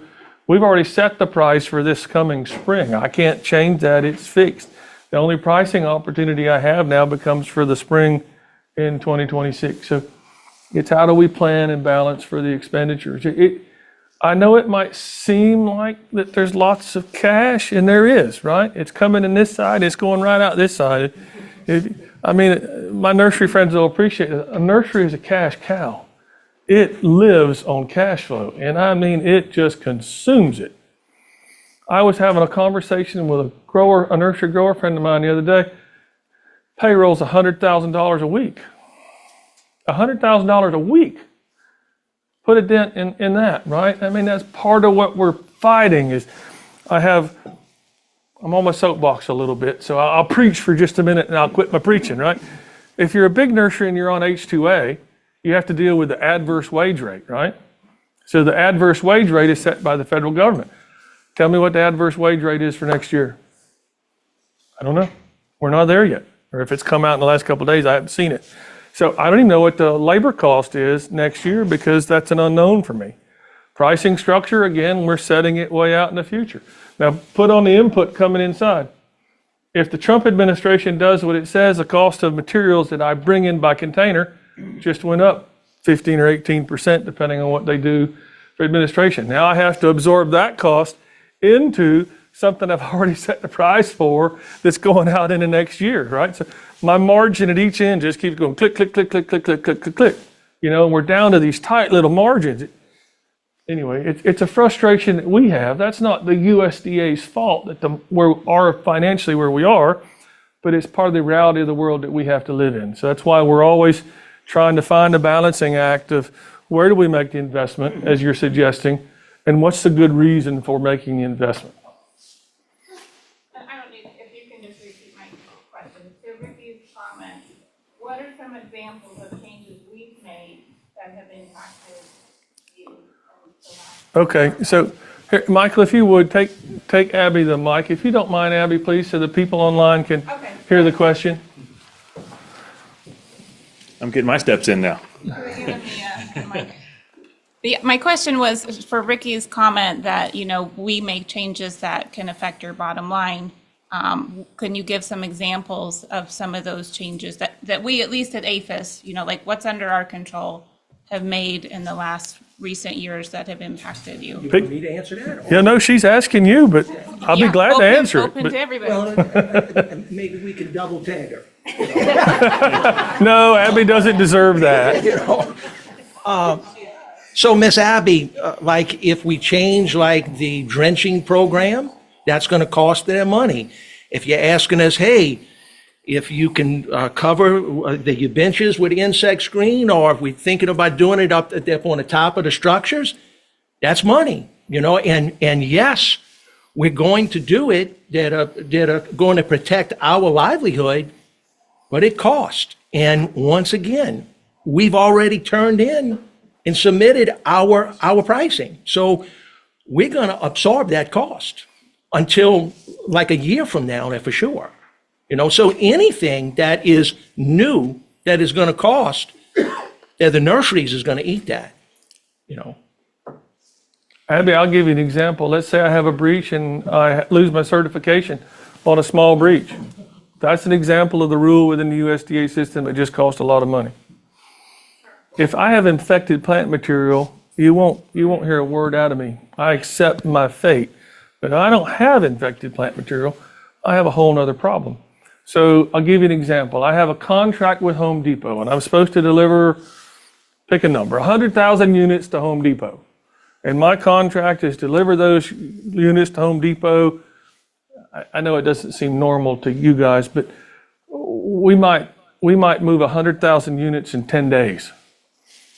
we've already set the price for this coming spring. I can't change that, it's fixed. The only pricing opportunity I have now becomes for the spring in 2026. So it's how do we plan and balance for the expenditures. I know it might seem like that there's lots of cash, and there is, right? It's coming in this side, it's going right out this side. My nursery friends will appreciate it. A nursery is a cash cow. It lives on cash flow, and it just consumes it. I was having a conversation with a nursery grower friend of mine the other day. Payroll's $100,000 a week. $100,000 a week. Put a dent in that, right? I mean, that's part of what we're fighting is I'm on my soapbox a little bit, so I'll preach for just a minute and I'll quit my preaching, right? If you're a big nursery and you're on H-2A, you have to deal with the adverse wage rate, right? So the adverse wage rate is set by the federal government. Tell me what the adverse wage rate is for next year. I don't know. We're not there yet. Or if it's come out in the last couple of days, I haven't seen it. So I don't even know what the labor cost is next year because that's an unknown for me. Pricing structure, again, we're setting it way out in the future. Now, put on the input coming inside. If the Trump administration does what it says, the cost of materials that I bring in by container just went up 15 or 18%, depending on what they do for administration. Now I have to absorb that cost into something I've already set the price for that's going out in the next year, right? So my margin at each end just keeps going click, click, click, click, click, click, click, click, click. You know, and we're down to these tight little margins. Anyway, it's a frustration that we have. That's not the USDA's fault that we are financially where we are, but it's part of the reality of the world that we have to live in. So that's why we're always trying to find a balancing act of where do we make the investment, as you're suggesting, and what's the good reason for making the investment. I don't need, if you can just repeat my question. To Ricky's comment, what are some examples of changes we've made that have impacted you? Okay, so here, Michael, if you would, take Abby the mic. If you don't mind, Abby, please, so the people online can hear the question. I'm getting my steps in now. My question was for Ricky's comment that, you know, we make changes that can affect your bottom line. Can you give some examples of some of those changes that we, at least at APHIS, you know, like what's under our control, have made in the last recent years that have impacted you? You want me to answer that? Yeah, no, she's asking you, but I'll be glad to answer it. Open to everybody. Well, maybe we can double tag her. No, Abby doesn't deserve that. You know, so Miss Abby, like if we change like the drenching program, that's going to cost them money. If you're asking us, hey, if you can cover the benches with insect screen, or if we're thinking about doing it up on the top of the structures, that's money, you know. And yes, we're going to do it that are going to protect our livelihood, but it costs. And once again, we've already turned in and submitted our pricing, so we're going to absorb that cost until like a year from now, for sure. You know, so anything that is new that is going to cost, the nurseries is going to eat that, you know. Abby, I'll give you an example. Let's say I have a breach and I lose my certification on a small breach. That's an example of the rule within the USDA system that just costs a lot of money. If I have infected plant material, you won't hear a word out of me. I accept my fate. But if I don't have infected plant material, I have a whole nother problem. So I'll give you an example. I have a contract with Home Depot, and I'm supposed to deliver, pick a number, 100,000 units to Home Depot. And my contract is to deliver those units to Home Depot. I know it doesn't seem normal to you guys, but we might move 100,000 units in 10 days.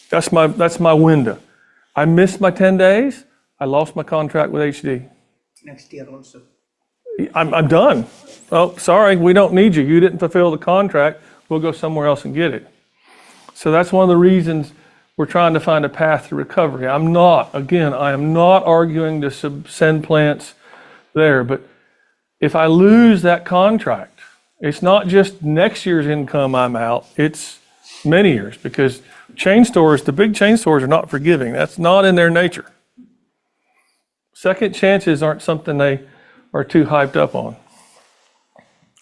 That's my window. I missed my 10 days. I lost my contract with HD. Next year also. I'm done. Oh, sorry, we don't need you. You didn't fulfill the contract. We'll go somewhere else and get it. So that's one of the reasons we're trying to find a path to recovery. I am not arguing to send plants there, but if I lose that contract, it's not just next year's income I'm out, it's many years, because chain stores, the big chain stores are not forgiving. That's not in their nature. Second chances aren't something they are too hyped up on.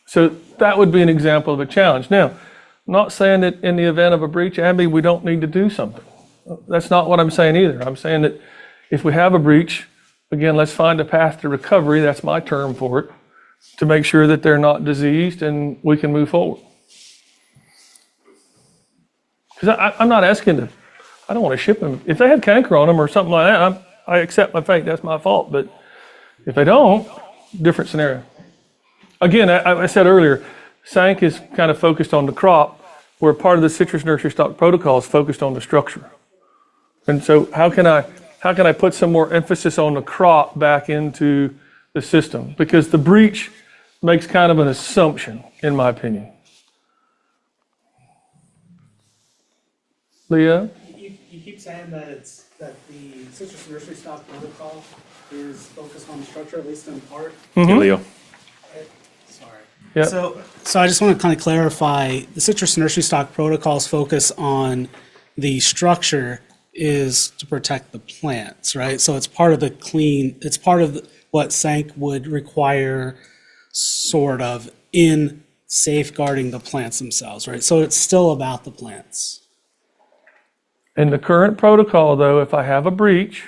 So that would be an example of a challenge. Now, I'm not saying that in the event of a breach, Abby, we don't need to do something. That's not what I'm saying either. I'm saying that if we have a breach, again, let's find a path to recovery, that's my term for it, to make sure that they're not diseased and we can move forward. Because I'm not asking to, I don't want to ship them. If they have canker on them or something like that, I accept my fate, that's my fault. But If they don't, different scenario. Again, I said earlier, SANC is kind of focused on the crop, where part of the citrus nursery stock protocol is focused on the structure. And so how can I put some more emphasis on the crop back into the system? Because the breach makes kind of an assumption, in my opinion. Leah? You keep saying that the citrus nursery stock protocol is focused on the structure, at least in part. Hey, Leo. Sorry. Yep. So I just want to kind of clarify, the citrus nursery stock protocol's focus on the structure is to protect the plants, right? So it's part of it's part of what SANC would require sort of in safeguarding the plants themselves, right? So it's still about the plants. In the current protocol, though, if I have a breach,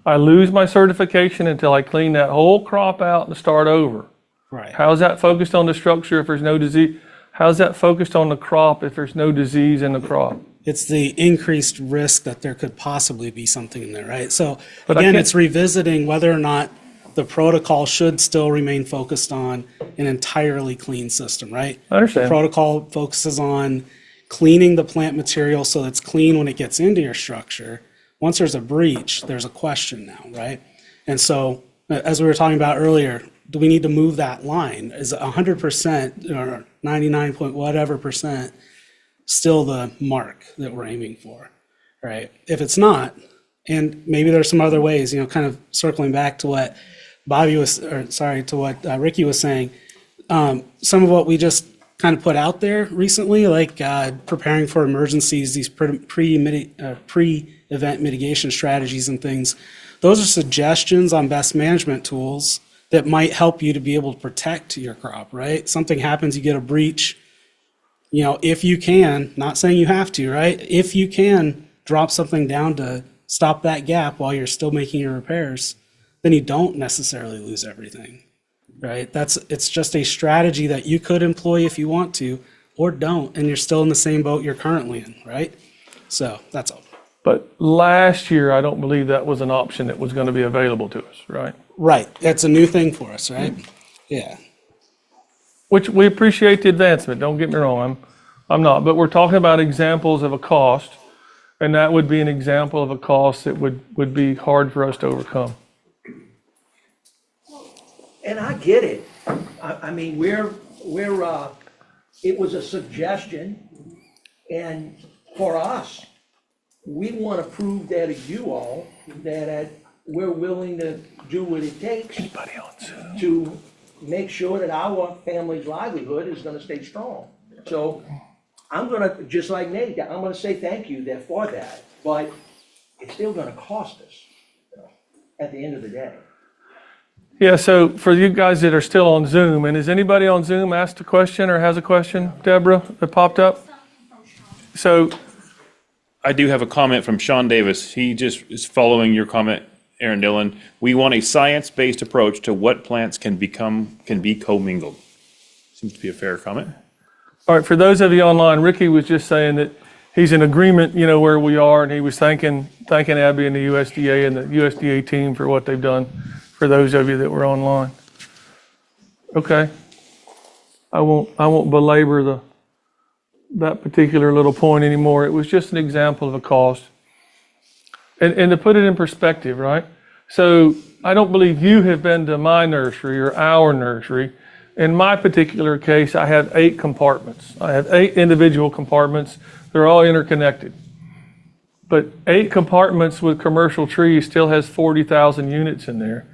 I lose my certification until I clean that whole crop out and start over. Right. How's that focused on the structure if there's no disease? How's that focused on the crop if there's no disease in the crop? It's the increased risk that there could possibly be something in there, right? So But again, it's revisiting whether or not the protocol should still remain focused on an entirely clean system, right? I understand. The protocol focuses on cleaning the plant material so it's clean when it gets into your structure. Once there's a breach, there's a question now, right? And so, as we were talking about earlier, do we need to move that line? Is 100% or 99 point whatever percent still the mark that we're aiming for, right? If it's not, and maybe there's some other ways, kind of circling back to what Ricky was saying, some of what we just kind of put out there recently, like preparing for emergencies, these pre-event mitigation strategies and things, those are suggestions on best management tools that might help you to be able to protect your crop, right? Something happens, you get a breach, if you can, not saying you have to, right? If you can drop something down to stop that gap while you're still making your repairs, then you don't necessarily lose everything, right? It's just a strategy that you could employ if you want to, or don't, and you're still in the same boat you're currently in, right? So that's all. But last year, I don't believe that was an option that was going to be available to us, right? Right. It's a new thing for us, right? Yeah. Which we appreciate the advancement, don't get me wrong, I'm not, but we're talking about examples of a cost, and that would be an example of a cost that would be hard for us to overcome. And I get it. I mean, it was a suggestion, and for us, we want to prove that to you all, that we're willing to do what it takes to make sure that our family's livelihood is going to stay strong. So I'm going to, just like Nate, I'm going to say thank you there for that, but it's still going to cost us at the end of the day. Yeah, so for you guys that are still on Zoom, and has anybody on Zoom asked a question or has a question, Deborah, that popped up? So I do have a comment from Sean Davis. He just is following your comment, Aaron Dillon. We want a science-based approach to what plants can be commingled. Seems to be a fair comment. all right, for those of you online, Ricky was just saying that he's in agreement, where we are, and he was thanking Abby and the USDA and the USDA team for what they've done for those of you that were online. Okay. I won't belabor that particular little point anymore. It was just an example of a cost. And to put it in perspective, right? So I don't believe you have been to my nursery or our nursery. In my particular case, I have 8 compartments. I have 8 individual compartments. They're all interconnected. But 8 compartments with commercial trees still has 40,000 units in there.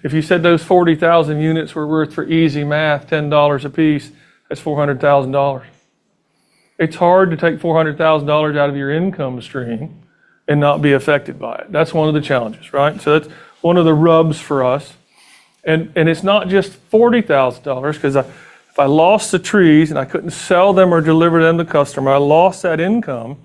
If you said those 40,000 units were worth, for easy math, $10 a piece, that's $400,000. It's hard to take $400,000 out of your income stream and not be affected by it. That's one of the challenges, right? So that's one of the rubs for us. And it's not just $40,000, because if I lost the trees and I couldn't sell them or deliver them to customer, I lost that income.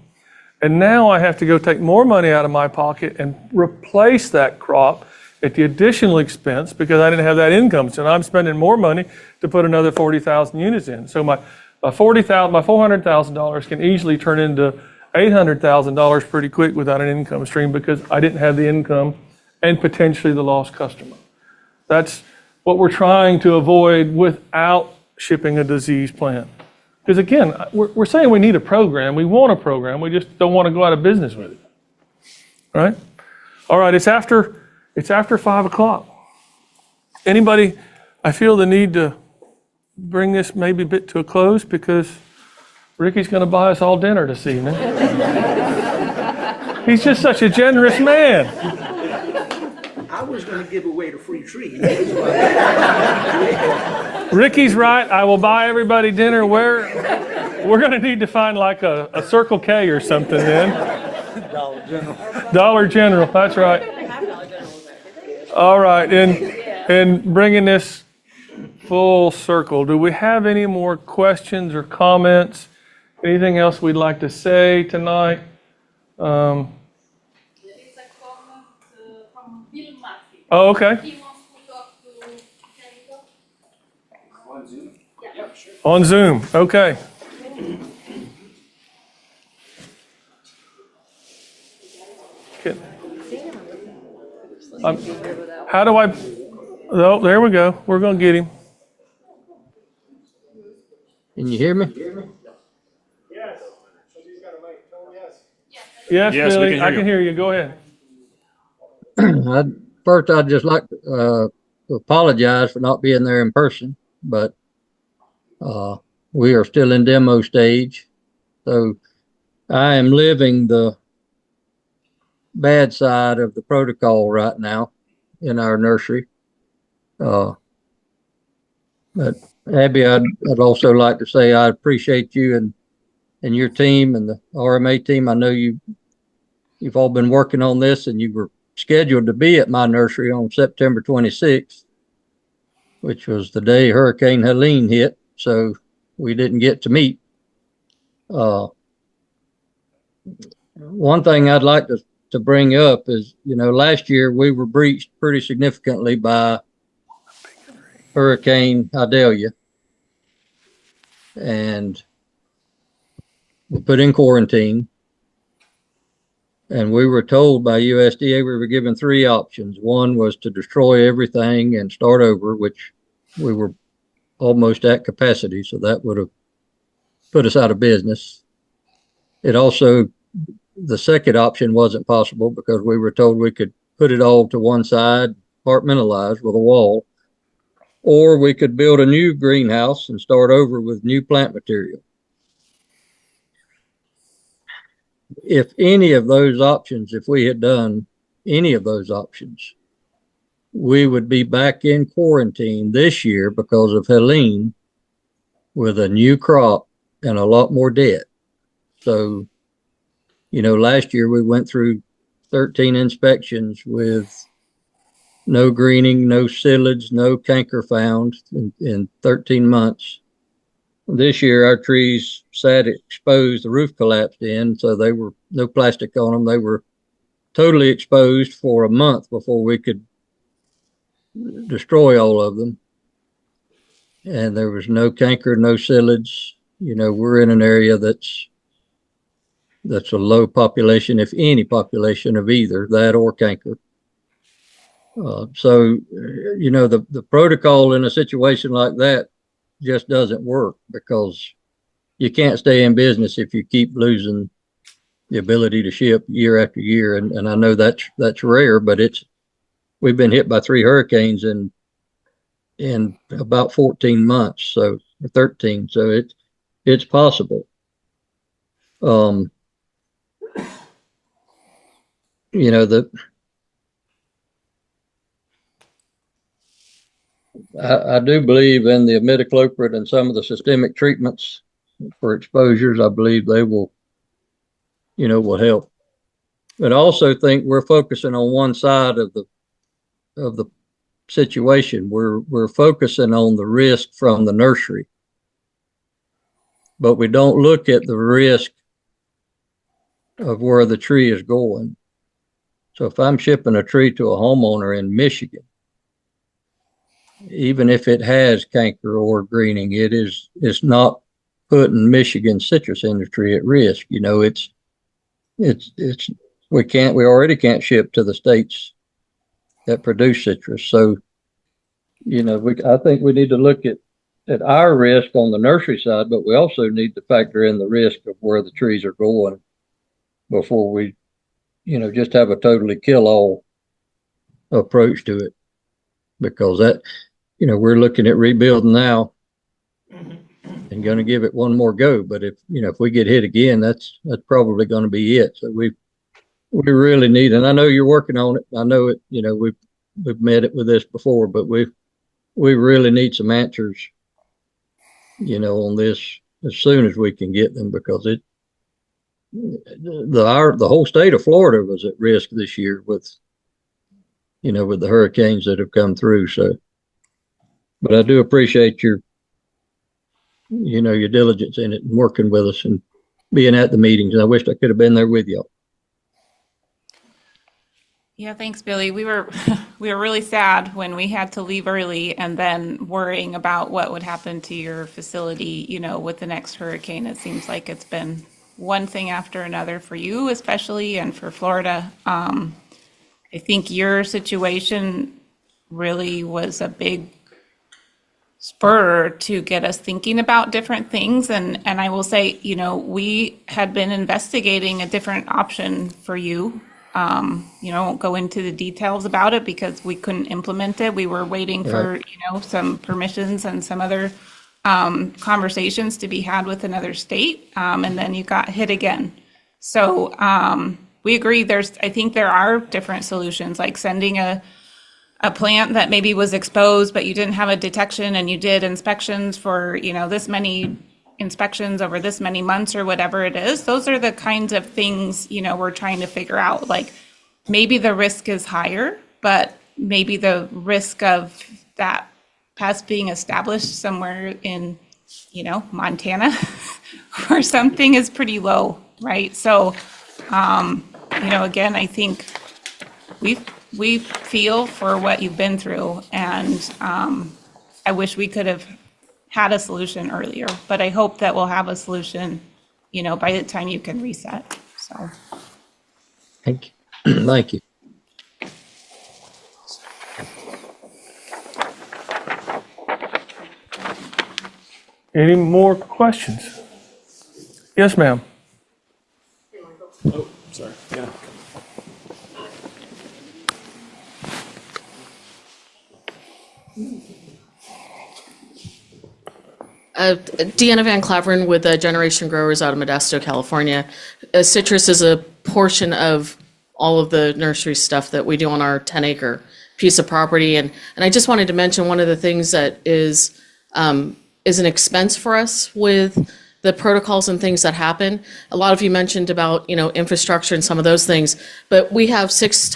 And now I have to go take more money out of my pocket and replace that crop at the additional expense because I didn't have that income. So now I'm spending more money to put another 40,000 units in. So my $400,000 can easily turn into $800,000 pretty quick without an income stream because I didn't have the income and potentially the lost customer. That's what we're trying to avoid without shipping a disease plant. Because again, we're saying we need a program. We want a program. We just don't want to go out of business with it. Right? All right, it's after 5 o'clock. Anybody, I feel the need to bring this maybe a bit to a close because Ricky's going to buy us all dinner this evening. He's just such a generous man. I was going to give away the free tree. Ricky's right. I will buy everybody dinner. We're going to need to find like a Circle K or something then. Dollar General. Dollar General, that's right. All right, and bringing this full circle, do we have any more questions or comments? Anything else we'd like to say tonight? There is a comment from Bill Murphy. Oh, okay. He wants to talk to Jericho. On Zoom? Yeah. Sure. On Zoom, okay. Okay. How do I, oh, there we go. We're going to get him. Can you hear me? Yes. Somebody's got a mic. Tell him yes. Yes, Yes, we Billy, can hear I you. can hear you. Go ahead. First, I'd just like to apologize for not being there in person, but we are still in demo stage. So I am living the bad side of the protocol right now in our nursery. But Abby, I'd also like to say I appreciate you and your team and the RMA team. I know you've all been working on this, and you were scheduled to be at my nursery on September 26th, which was the day Hurricane Helene hit. So we didn't get to meet. One thing I'd like to bring up is, last year we were breached pretty significantly by Hurricane Idalia, and we put in quarantine. And we were told by USDA we were given 3 options. One was to destroy everything and start over, which we were almost at capacity, so that would have put us out of business. It also, the second option wasn't possible because we were told we could put it all to one side, compartmentalize with a wall, or we could build a new greenhouse and start over with new plant material. If any of those options, if we had done any of those options, we would be back in quarantine this year because of Helene with a new crop and a lot more debt. So, last year we went through 13 inspections with no greening, no silage, no canker found in 13 months. This year, our trees sat exposed, the roof collapsed in, so they were no plastic on them. They were totally exposed for a month before we could destroy all of them. And there was no canker, no silage. We're in an area that's a low population, if any population of either that or canker. So, the protocol in a situation like that just doesn't work because you can't stay in business if you keep losing the ability to ship year after year. And I know that's rare, but we've been hit by 3 hurricanes in about 14 months, so 13. So it's possible. I do believe in the imidacloprid and some of the systemic treatments for exposures. I believe they will help. But I also think we're focusing on one side of the situation. We're focusing on the risk from the nursery, but we don't look at the risk of where the tree is going. So if I'm shipping a tree to a homeowner in Michigan, even if it has canker or greening, it's not putting Michigan citrus industry at risk. We already can't ship to the states that produce citrus. So I think we need to look at our risk on the nursery side, but we also need to factor in the risk of where the trees are going before we, just have a totally kill-all approach to it. Because we're looking at rebuilding now and going to give it one more go. But if we get hit again, that's probably going to be it. So we really need, and I know you're working on it. I know it, we've met it with this before, but we really need some answers, on this as soon as we can get them, because the whole state of Florida was at risk this year with the hurricanes that have come through. So, but I do appreciate your diligence in it and working with us and being at the meetings. And I wish I could have been there with y'all. Yeah, thanks, Billy. We were really sad when we had to leave early and then worrying about what would happen to your facility, with the next hurricane. It seems like it's been one thing after another for you, especially, and for Florida. I think your situation really was a big spur to get us thinking about different things. And I will say, we had been investigating a different option for you. I won't go into the details about it because we couldn't implement it. We were waiting for, some permissions and some other conversations to be had with another state. And then you got hit again. So we agree I think there are different solutions, like sending a plant that maybe was exposed, but you didn't have a detection and you did inspections for, this many inspections over this many months or whatever it is. Those are the kinds of things, we're trying to figure out. Like maybe the risk is higher, but maybe the risk of that pest being established somewhere in, Montana or something is pretty low, right? So, again, I think we feel for what you've been through, and I wish we could have had a solution earlier, but I hope that we'll have a solution, by the time you can reset. So. Thank you. Thank you. Any more questions? Yes, ma'am. Oh, sorry. Yeah. Deanna Van Claveren with Generation Growers out of Modesto, California. Citrus is a portion of all of the nursery stuff that we do on our 10-acre piece of property. And I just wanted to mention one of the things that is an expense for us with the protocols and things that happen. A lot of you mentioned about, infrastructure and some of those things, but we have six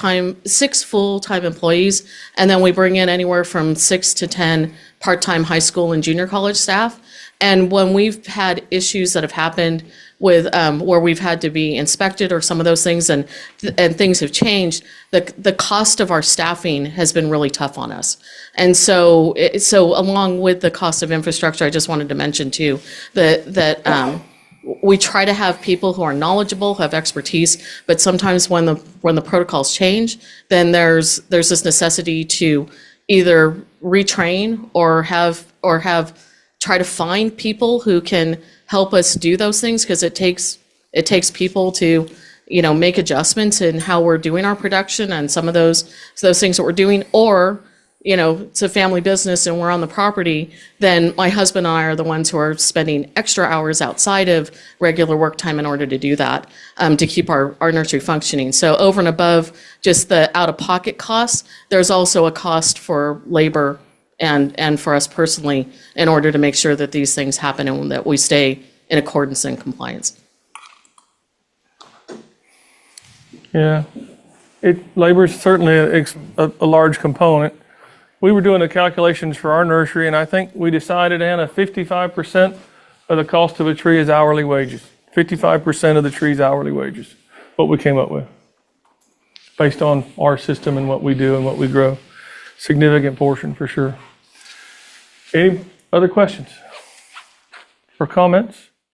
full-time employees, and then we bring in anywhere from 6 to 10 part-time high school and junior college staff. And when we've had issues that have happened with where we've had to be inspected or some of those things, and things have changed, the cost of our staffing has been really tough on us. And so along with the cost of infrastructure, I just wanted to mention too that we try to have people who are knowledgeable, who have expertise, but sometimes when the protocols change, then there's this necessity to either retrain or try to find people who can help us do those things, because it takes people to make adjustments in how we're doing our production and some of those things that we're doing. Or it's a family business and we're on the property, then my husband and I are the ones who are spending extra hours outside of regular work time in order to do that, to keep our nursery functioning. So over and above just the out-of-pocket costs, there's also a cost for labor and for us personally in order to make sure that these things happen and that we stay in accordance and compliance. Yeah, labor is certainly a large component. We were doing the calculations for our nursery, and I think we decided, Anna, 55% of the cost of a tree is hourly wages. 55% of the tree's hourly wages, what we came up with, based on our system and what we do and what we grow. Significant portion for sure. Any other questions or comments?